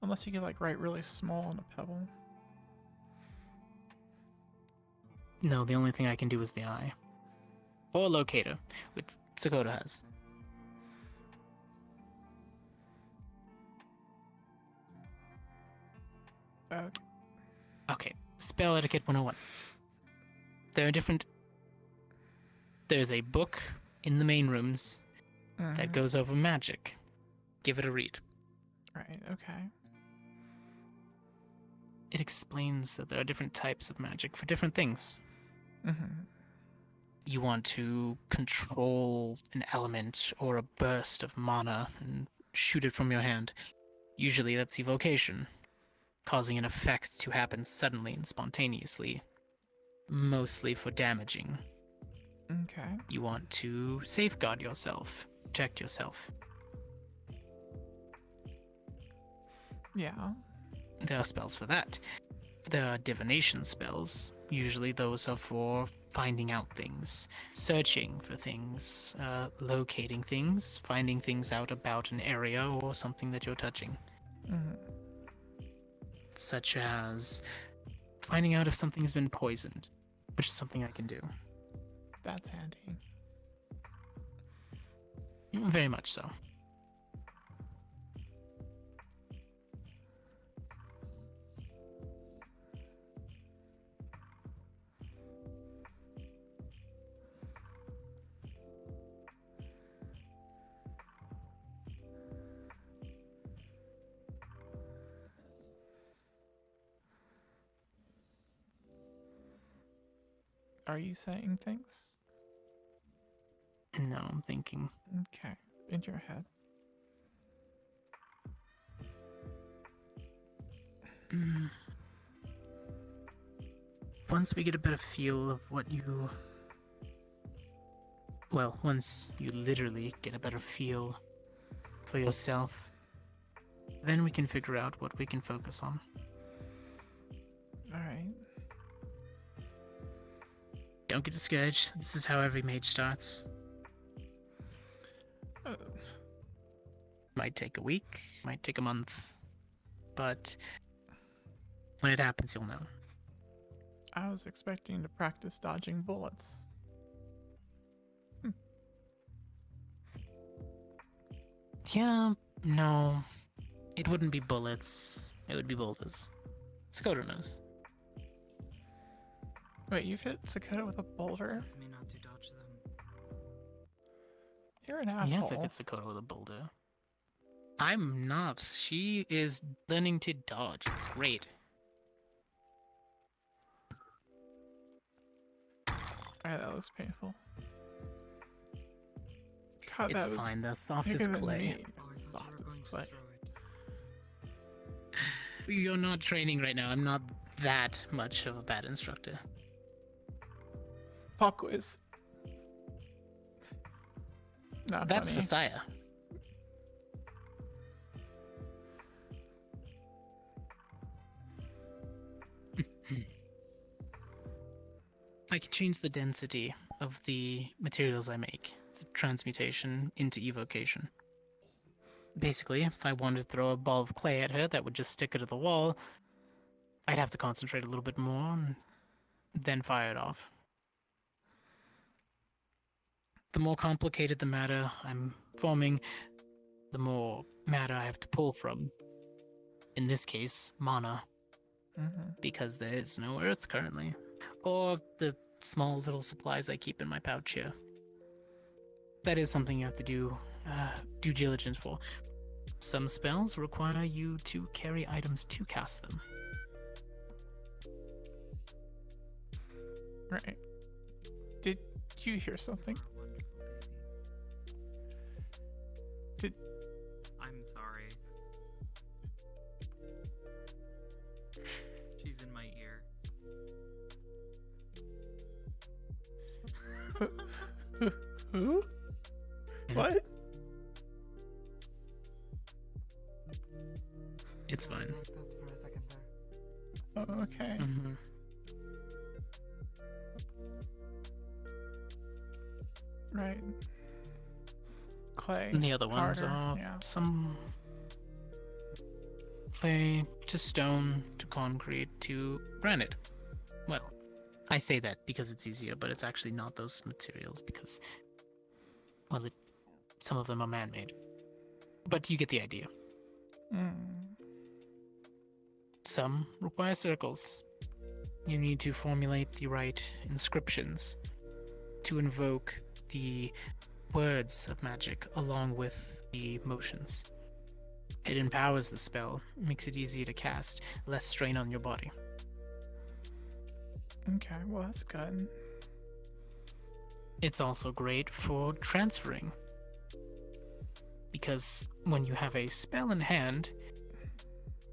Speaker 1: Unless you could like write really small on a pebble.
Speaker 3: No, the only thing I can do is the eye. Or locator, which Sakota has.
Speaker 1: Okay.
Speaker 3: Okay, spell etiquette 101. There's a book in the main rooms that goes over magic. Give it a read.
Speaker 1: Right, okay.
Speaker 3: It explains that there are different types of magic for different things.
Speaker 1: Mm-hmm.
Speaker 3: You want to control an element or a burst of mana and shoot it from your hand. Usually that's evocation, causing an effect to happen suddenly and spontaneously, mostly for damaging.
Speaker 1: Okay.
Speaker 3: You want to safeguard yourself, protect yourself.
Speaker 1: Yeah.
Speaker 3: There are spells for that. There are divination spells. Usually those are for finding out things, searching for things, locating things, finding things out about an area or something that you're touching.
Speaker 1: Mm-hmm.
Speaker 3: Such as finding out if something's been poisoned, which is something I can do.
Speaker 1: That's handy.
Speaker 3: Very much so.
Speaker 1: Are you saying things?
Speaker 3: No, I'm thinking.
Speaker 1: Okay. In your head.
Speaker 3: Once we get a better feel of what you... Well, once you literally get a better feel for yourself, then we can figure out what we can focus on.
Speaker 1: Alright.
Speaker 3: Don't get discouraged. This is how every mage starts. Might take a week, might take a month, but when it happens, you'll know.
Speaker 1: I was expecting to practice dodging bullets.
Speaker 3: Yeah, no. It wouldn't be bullets. It would be boulders. Skoda knows.
Speaker 1: Wait, you've hit Sakota with a boulder?
Speaker 2: Tells me not to dodge them.
Speaker 1: You're an asshole.
Speaker 3: Yes, I hit Sakota with a boulder. I'm not. She is learning to dodge. It's great.
Speaker 1: Alright, that looks painful. God,
Speaker 3: It's
Speaker 1: that was
Speaker 3: fine. They're soft
Speaker 1: bigger
Speaker 3: as
Speaker 1: than
Speaker 3: clay.
Speaker 1: me. Soft as clay.
Speaker 3: You're not training right now. I'm not that much of a bad instructor.
Speaker 1: Pop quiz. Not
Speaker 3: That's
Speaker 1: funny.
Speaker 3: for Saya. I can change the density of the materials I make. It's a transmutation into evocation. Basically, if I wanted to throw a ball of clay at her that would just stick her to the wall, I'd have to concentrate a little bit more and then fire it off. The more complicated the matter I'm forming, the more matter I have to pull from. In this case, mana, because there is no earth currently. Or the small little supplies I keep in my pouch here. That is something you have to do due diligence for. Some spells require you to carry items to cast them.
Speaker 1: Right. Did you hear something?
Speaker 8: She's in my ear.
Speaker 1: Who? What?
Speaker 3: It's fine.
Speaker 2: Like that for a second there.
Speaker 1: Oh, okay.
Speaker 3: Mm-hmm.
Speaker 1: Right. Clay.
Speaker 3: And the other ones
Speaker 1: powder,
Speaker 3: are
Speaker 1: yeah.
Speaker 3: some clay to stone to concrete to granite. Well, I say that because it's easier, but it's actually not those materials because, well, some of them are man-made. But you get the idea.
Speaker 1: Mm.
Speaker 3: Some require circles. You need to formulate the right inscriptions to invoke the words of magic along with the motions. It empowers the spell, makes it easier to cast, less strain on your body.
Speaker 1: Okay, well that's good.
Speaker 3: It's also great for transferring, because when you have a spell in hand,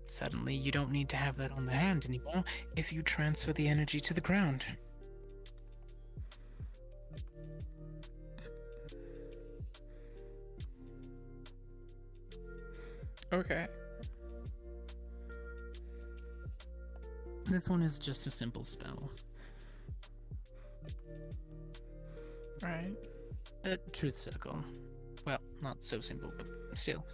Speaker 3: suddenly you don't need to have that on the hand anymore if you transfer the energy to the ground.
Speaker 1: Okay.
Speaker 3: This one is just a simple spell.
Speaker 1: Right.
Speaker 3: A truth circle. Well, not so simple, but still.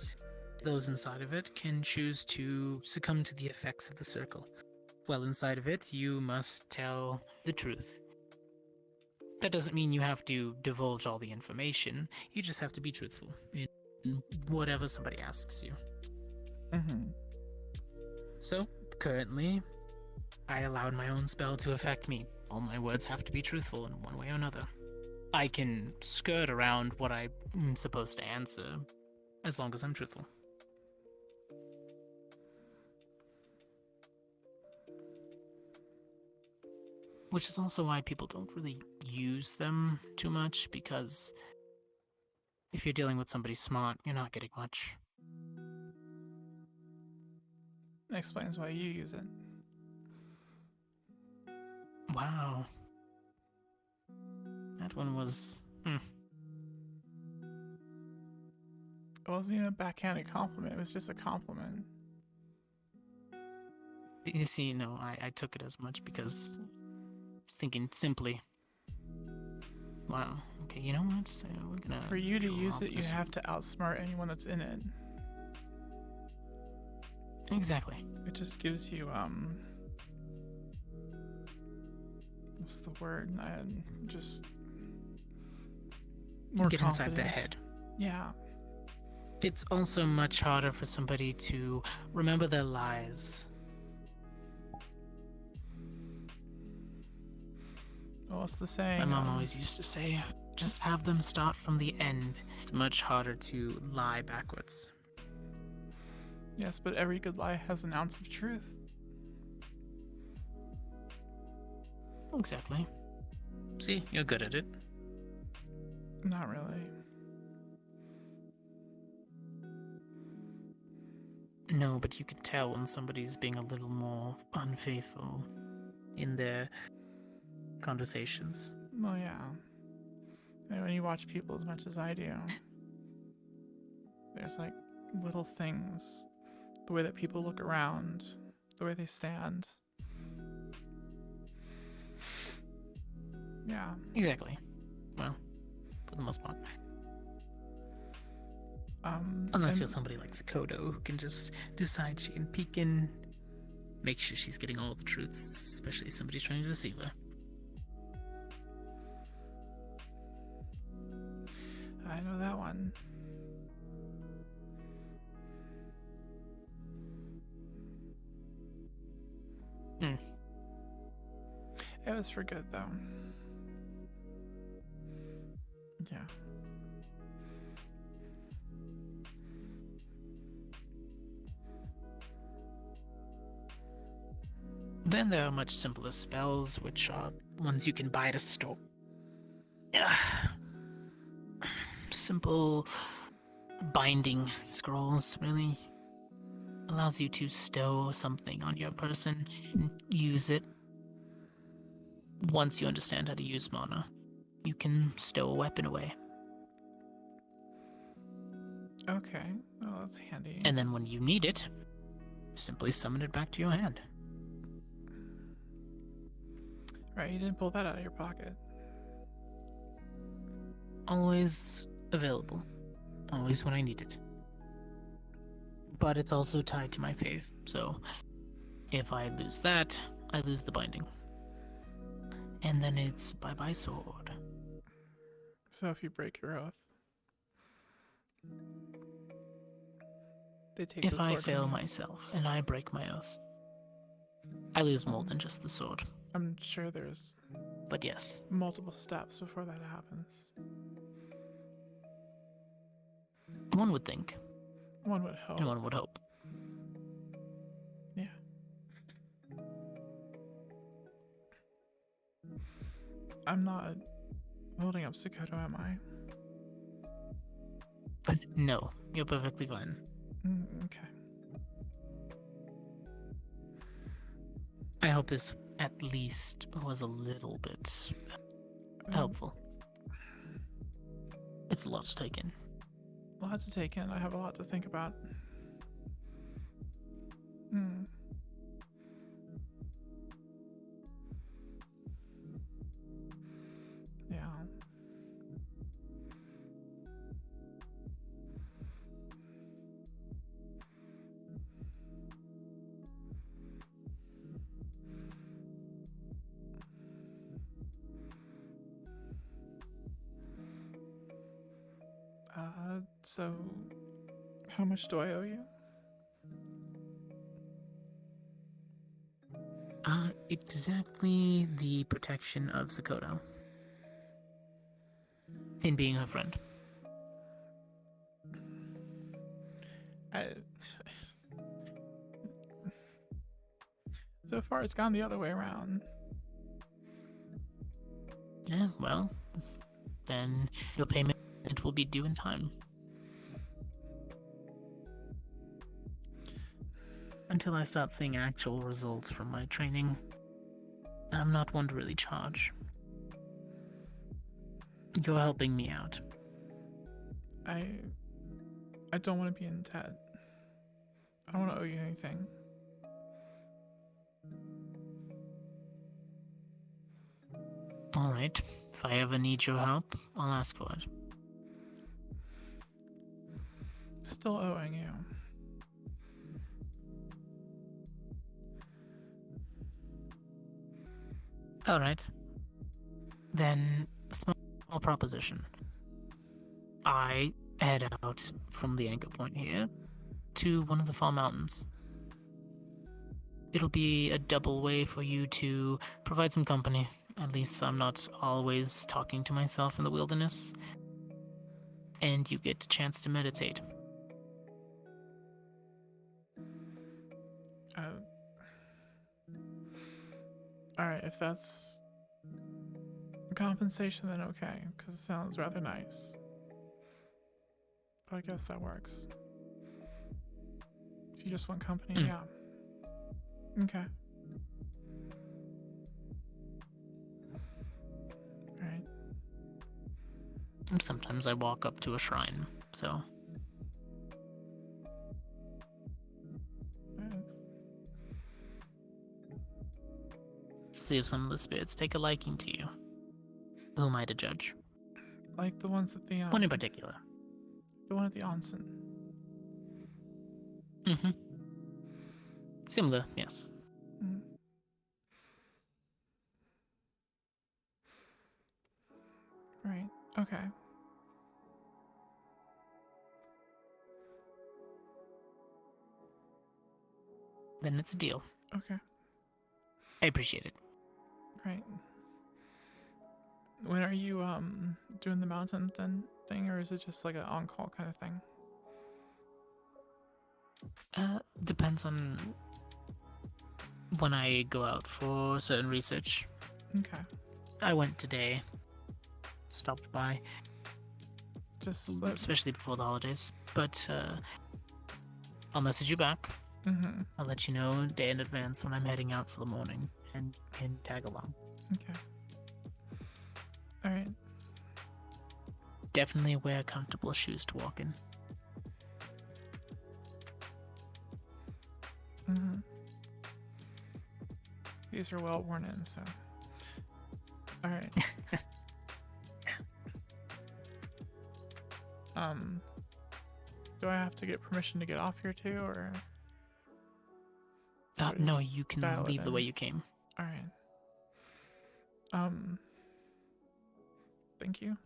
Speaker 3: Those inside of it can choose to succumb to the effects of the circle. Well, inside of it, you must tell the truth. That doesn't mean you have to divulge all the information. You just have to be truthful in whatever somebody asks you.
Speaker 1: Mm-hmm.
Speaker 3: So, currently, I allowed my own spell to affect me. All my words have to be truthful in one way or another. I can skirt around what I'm supposed to answer, as long as I'm truthful. Which is also why people don't really use them too much, because if you're dealing with somebody smart, you're not getting much.
Speaker 1: That explains why you use it.
Speaker 3: Wow. That one was...
Speaker 1: It wasn't even a backhanded compliment, it was just a compliment.
Speaker 3: You see, no, I took it as much because I was thinking simply, wow, okay, you know what? So we're gonna...
Speaker 1: For you to use
Speaker 3: drop
Speaker 1: it, you
Speaker 3: this
Speaker 1: have to outsmart anyone that's in it.
Speaker 3: one. Exactly.
Speaker 1: It just gives you, what's the word? Just more
Speaker 3: Get inside their
Speaker 1: confidence.
Speaker 3: head.
Speaker 1: Yeah.
Speaker 3: It's also much harder for somebody to remember their lies.
Speaker 1: Well, it's the saying.
Speaker 3: My mom always used to say, just have them start from the end. It's much harder to lie backwards.
Speaker 1: Yes, but every good lie has an ounce of truth.
Speaker 3: Exactly. See, you're good at it.
Speaker 1: Not really.
Speaker 3: No, but you can tell when somebody's being a little more unfaithful in their conversations.
Speaker 1: Well, yeah. And when you watch people as much as I do, there's like little things. The way that people look around, the way they stand. Yeah.
Speaker 3: Exactly. Well, for the most part. Unless
Speaker 1: and-
Speaker 3: you're somebody like Sakoto who can just decide she can peek in, make sure she's getting all the truths, especially if somebody's trying to deceive her.
Speaker 1: I know that one. It was for good, though. Yeah.
Speaker 3: Then there are much simpler spells, which are ones you can buy at a store. Simple binding scrolls, really. allows you to stow something on your person and use it. Once you understand how to use mana, you can stow a weapon away.
Speaker 1: Okay, well that's handy.
Speaker 3: And then when you need it, simply summon it back to your hand.
Speaker 1: Right, you didn't pull that out of your pocket.
Speaker 3: Always available. Always when I need it. But it's also tied to my faith, so if I lose that, I lose the binding. And then it's bye-bye sword.
Speaker 1: So if you break your oath, they take
Speaker 3: If
Speaker 1: the sword
Speaker 3: I
Speaker 1: from
Speaker 3: fail
Speaker 1: you.
Speaker 3: myself and I break my oath, I lose more than just the sword.
Speaker 1: I'm sure there's
Speaker 3: But yes,
Speaker 1: multiple steps before that happens.
Speaker 3: one would think,
Speaker 1: One would hope.
Speaker 3: and one would hope.
Speaker 1: Yeah. I'm not holding up Sakoto, am I?
Speaker 3: But no, you're perfectly fine.
Speaker 1: Okay.
Speaker 3: I hope this at least was a little bit helpful. It's a lot to take in.
Speaker 1: A lot to take in. I have a lot to think about. Yeah. So how much do I owe you?
Speaker 3: Exactly the protection of Sakoto. In being her friend.
Speaker 1: So far it's gone the other way around.
Speaker 3: Yeah, well, then your payment will be due in time. Until I start seeing actual results from my training, I'm not one to really charge. You're helping me out.
Speaker 1: I don't want to be in debt. I don't want to owe you anything.
Speaker 3: Alright, if I ever need your help, I'll ask for it.
Speaker 1: Still owing you.
Speaker 3: Alright. Then, a small proposition. I head out from the anchor point here to one of the far mountains. It'll be a double way for you to provide some company. At least I'm not always talking to myself in the wilderness. And you get a chance to meditate.
Speaker 1: Alright, if that's compensation, then okay, because it sounds rather nice. But I guess that works. If you just want company, yeah. Okay. Alright.
Speaker 3: Sometimes I walk up to a shrine, so... See if some of the spirits take a liking to you. Who am I to judge?
Speaker 1: Like the ones at the
Speaker 3: One in particular.
Speaker 1: The one at the onsen.
Speaker 3: Mm-hmm. Similar, yes.
Speaker 1: Mm. Right. Okay.
Speaker 3: Then it's a deal.
Speaker 1: Okay.
Speaker 3: I appreciate it.
Speaker 1: Great. When are you doing the mountain thing, or is it just like an on-call kind of thing?
Speaker 3: Depends on when I go out for certain research.
Speaker 1: Okay.
Speaker 3: I went today. Stopped by.
Speaker 1: Just
Speaker 3: especially before the holidays. But I'll message you back
Speaker 1: Mm-hmm.
Speaker 3: I'll let you know a day in advance when I'm heading out for the morning, and can tag along.
Speaker 1: Okay. All right.
Speaker 3: Definitely wear comfortable shoes to walk in.
Speaker 1: Mm-hmm. These are well worn in, so. All right. Do I have to get permission to get off here too, or?
Speaker 3: No,
Speaker 1: Just
Speaker 3: you can
Speaker 1: dial it
Speaker 3: leave the way
Speaker 1: in?
Speaker 3: you came.
Speaker 1: All right. Thank you.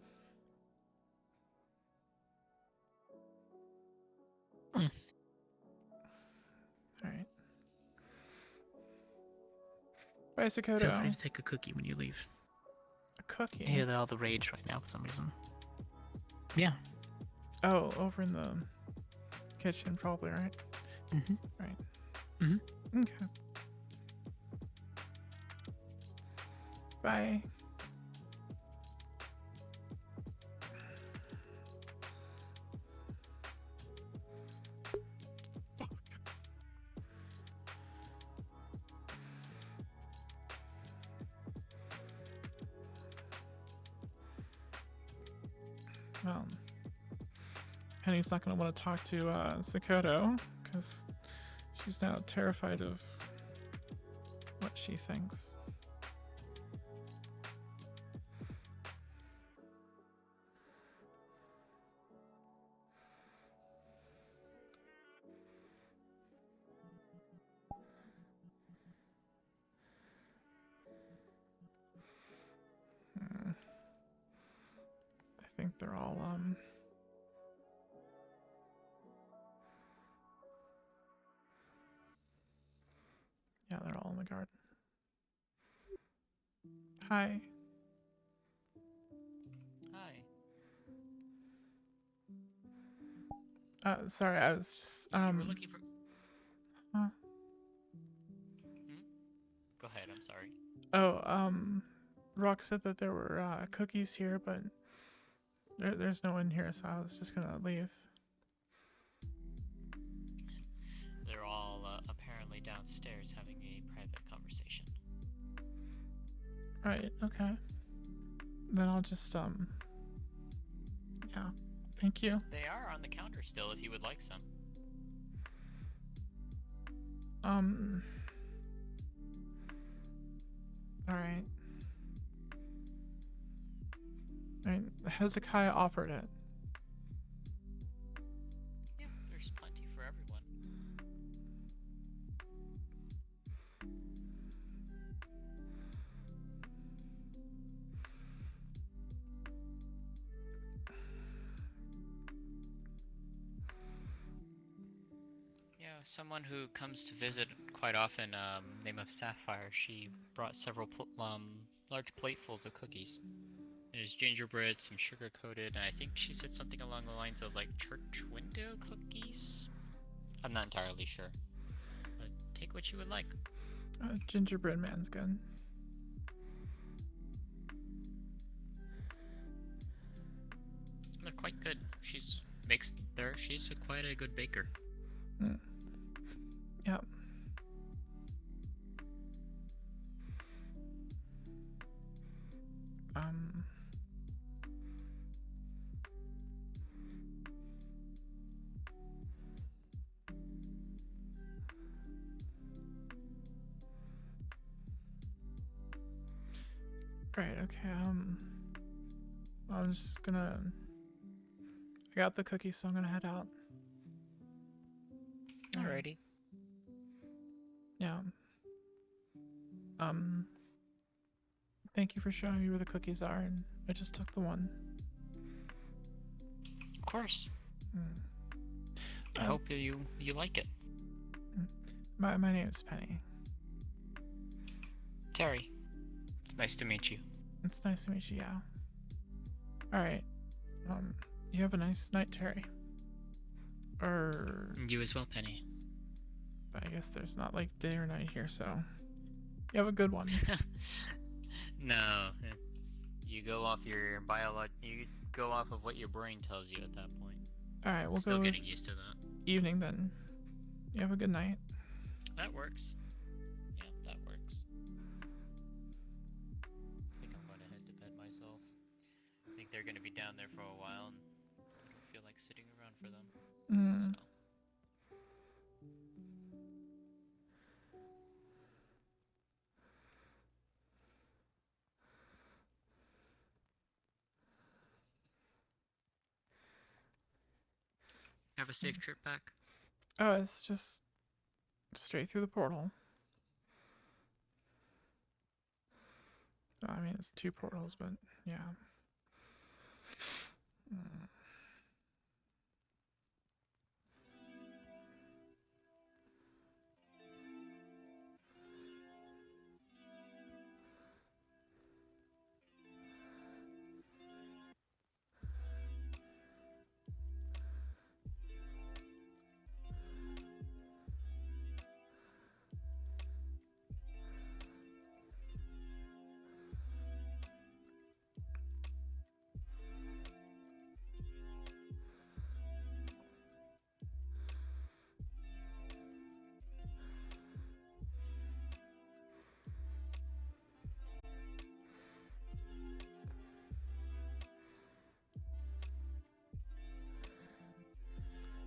Speaker 3: Mm.
Speaker 1: All right. Bye, Sakoto.
Speaker 3: Feel free to take a cookie when you leave.
Speaker 1: A cookie?
Speaker 3: I hear they're all the rage right now for some reason. Yeah.
Speaker 1: Oh, over in the kitchen, probably, right?
Speaker 3: Mm-hmm.
Speaker 1: Right.
Speaker 3: Mm-hmm.
Speaker 1: Okay. Bye. Fuck. Well, Penny's not going to want to talk to Sakoto because she's now terrified of what she thinks. I think they're all yeah, they're all in the garden. Hi.
Speaker 8: Hi.
Speaker 1: Sorry, I was just
Speaker 8: You were looking for.
Speaker 1: huh?
Speaker 8: Go ahead. I'm sorry.
Speaker 1: Oh, Rock said that there were cookies here, but there's no one here, so I was just gonna leave.
Speaker 8: They're all apparently downstairs having a private conversation.
Speaker 1: Right, okay. Then I'll just yeah. Thank you.
Speaker 8: They are on the counter still if you would like some.
Speaker 1: Alright. Hezekiah offered it.
Speaker 8: Yeah, there's plenty for everyone. Yeah, someone who comes to visit quite often, name of Sapphire, she brought several large platefuls of cookies. There's gingerbread, some sugar-coated, and I think she said something along the lines of like church window cookies? I'm not entirely sure. But take what you would like.
Speaker 1: Gingerbread man's good.
Speaker 8: They're quite good. She's quite a good baker.
Speaker 1: Mm. Yep. Right, okay, I'm just gonna... I got the cookies, so I'm gonna head out.
Speaker 8: Alrighty.
Speaker 1: Yeah. Thank you for showing me where the cookies are, and I just took the one.
Speaker 8: Of course.
Speaker 1: Mm.
Speaker 8: I hope you like it.
Speaker 1: My name is Penny.
Speaker 8: Terry. It's nice to meet you.
Speaker 1: It's nice to meet you, yeah. Alright. You have a nice night, Terry.
Speaker 8: You as well, Penny.
Speaker 1: I guess there's not like day or night here, so you have a good one.
Speaker 8: No, you go off your you go off of what your brain tells you at that point.
Speaker 1: Alright, we'll
Speaker 8: Still
Speaker 1: go
Speaker 8: getting
Speaker 1: with
Speaker 8: used to that.
Speaker 1: evening then. You have a good night.
Speaker 8: That works. Yeah, that works. I think I'm going to head to bed myself. I think they're going to be down there for a while, and I don't feel like sitting around for them.
Speaker 1: Mm.
Speaker 8: So. Have a safe trip back.
Speaker 1: Oh, it's just straight through the portal. I mean, it's 2 portals, but yeah.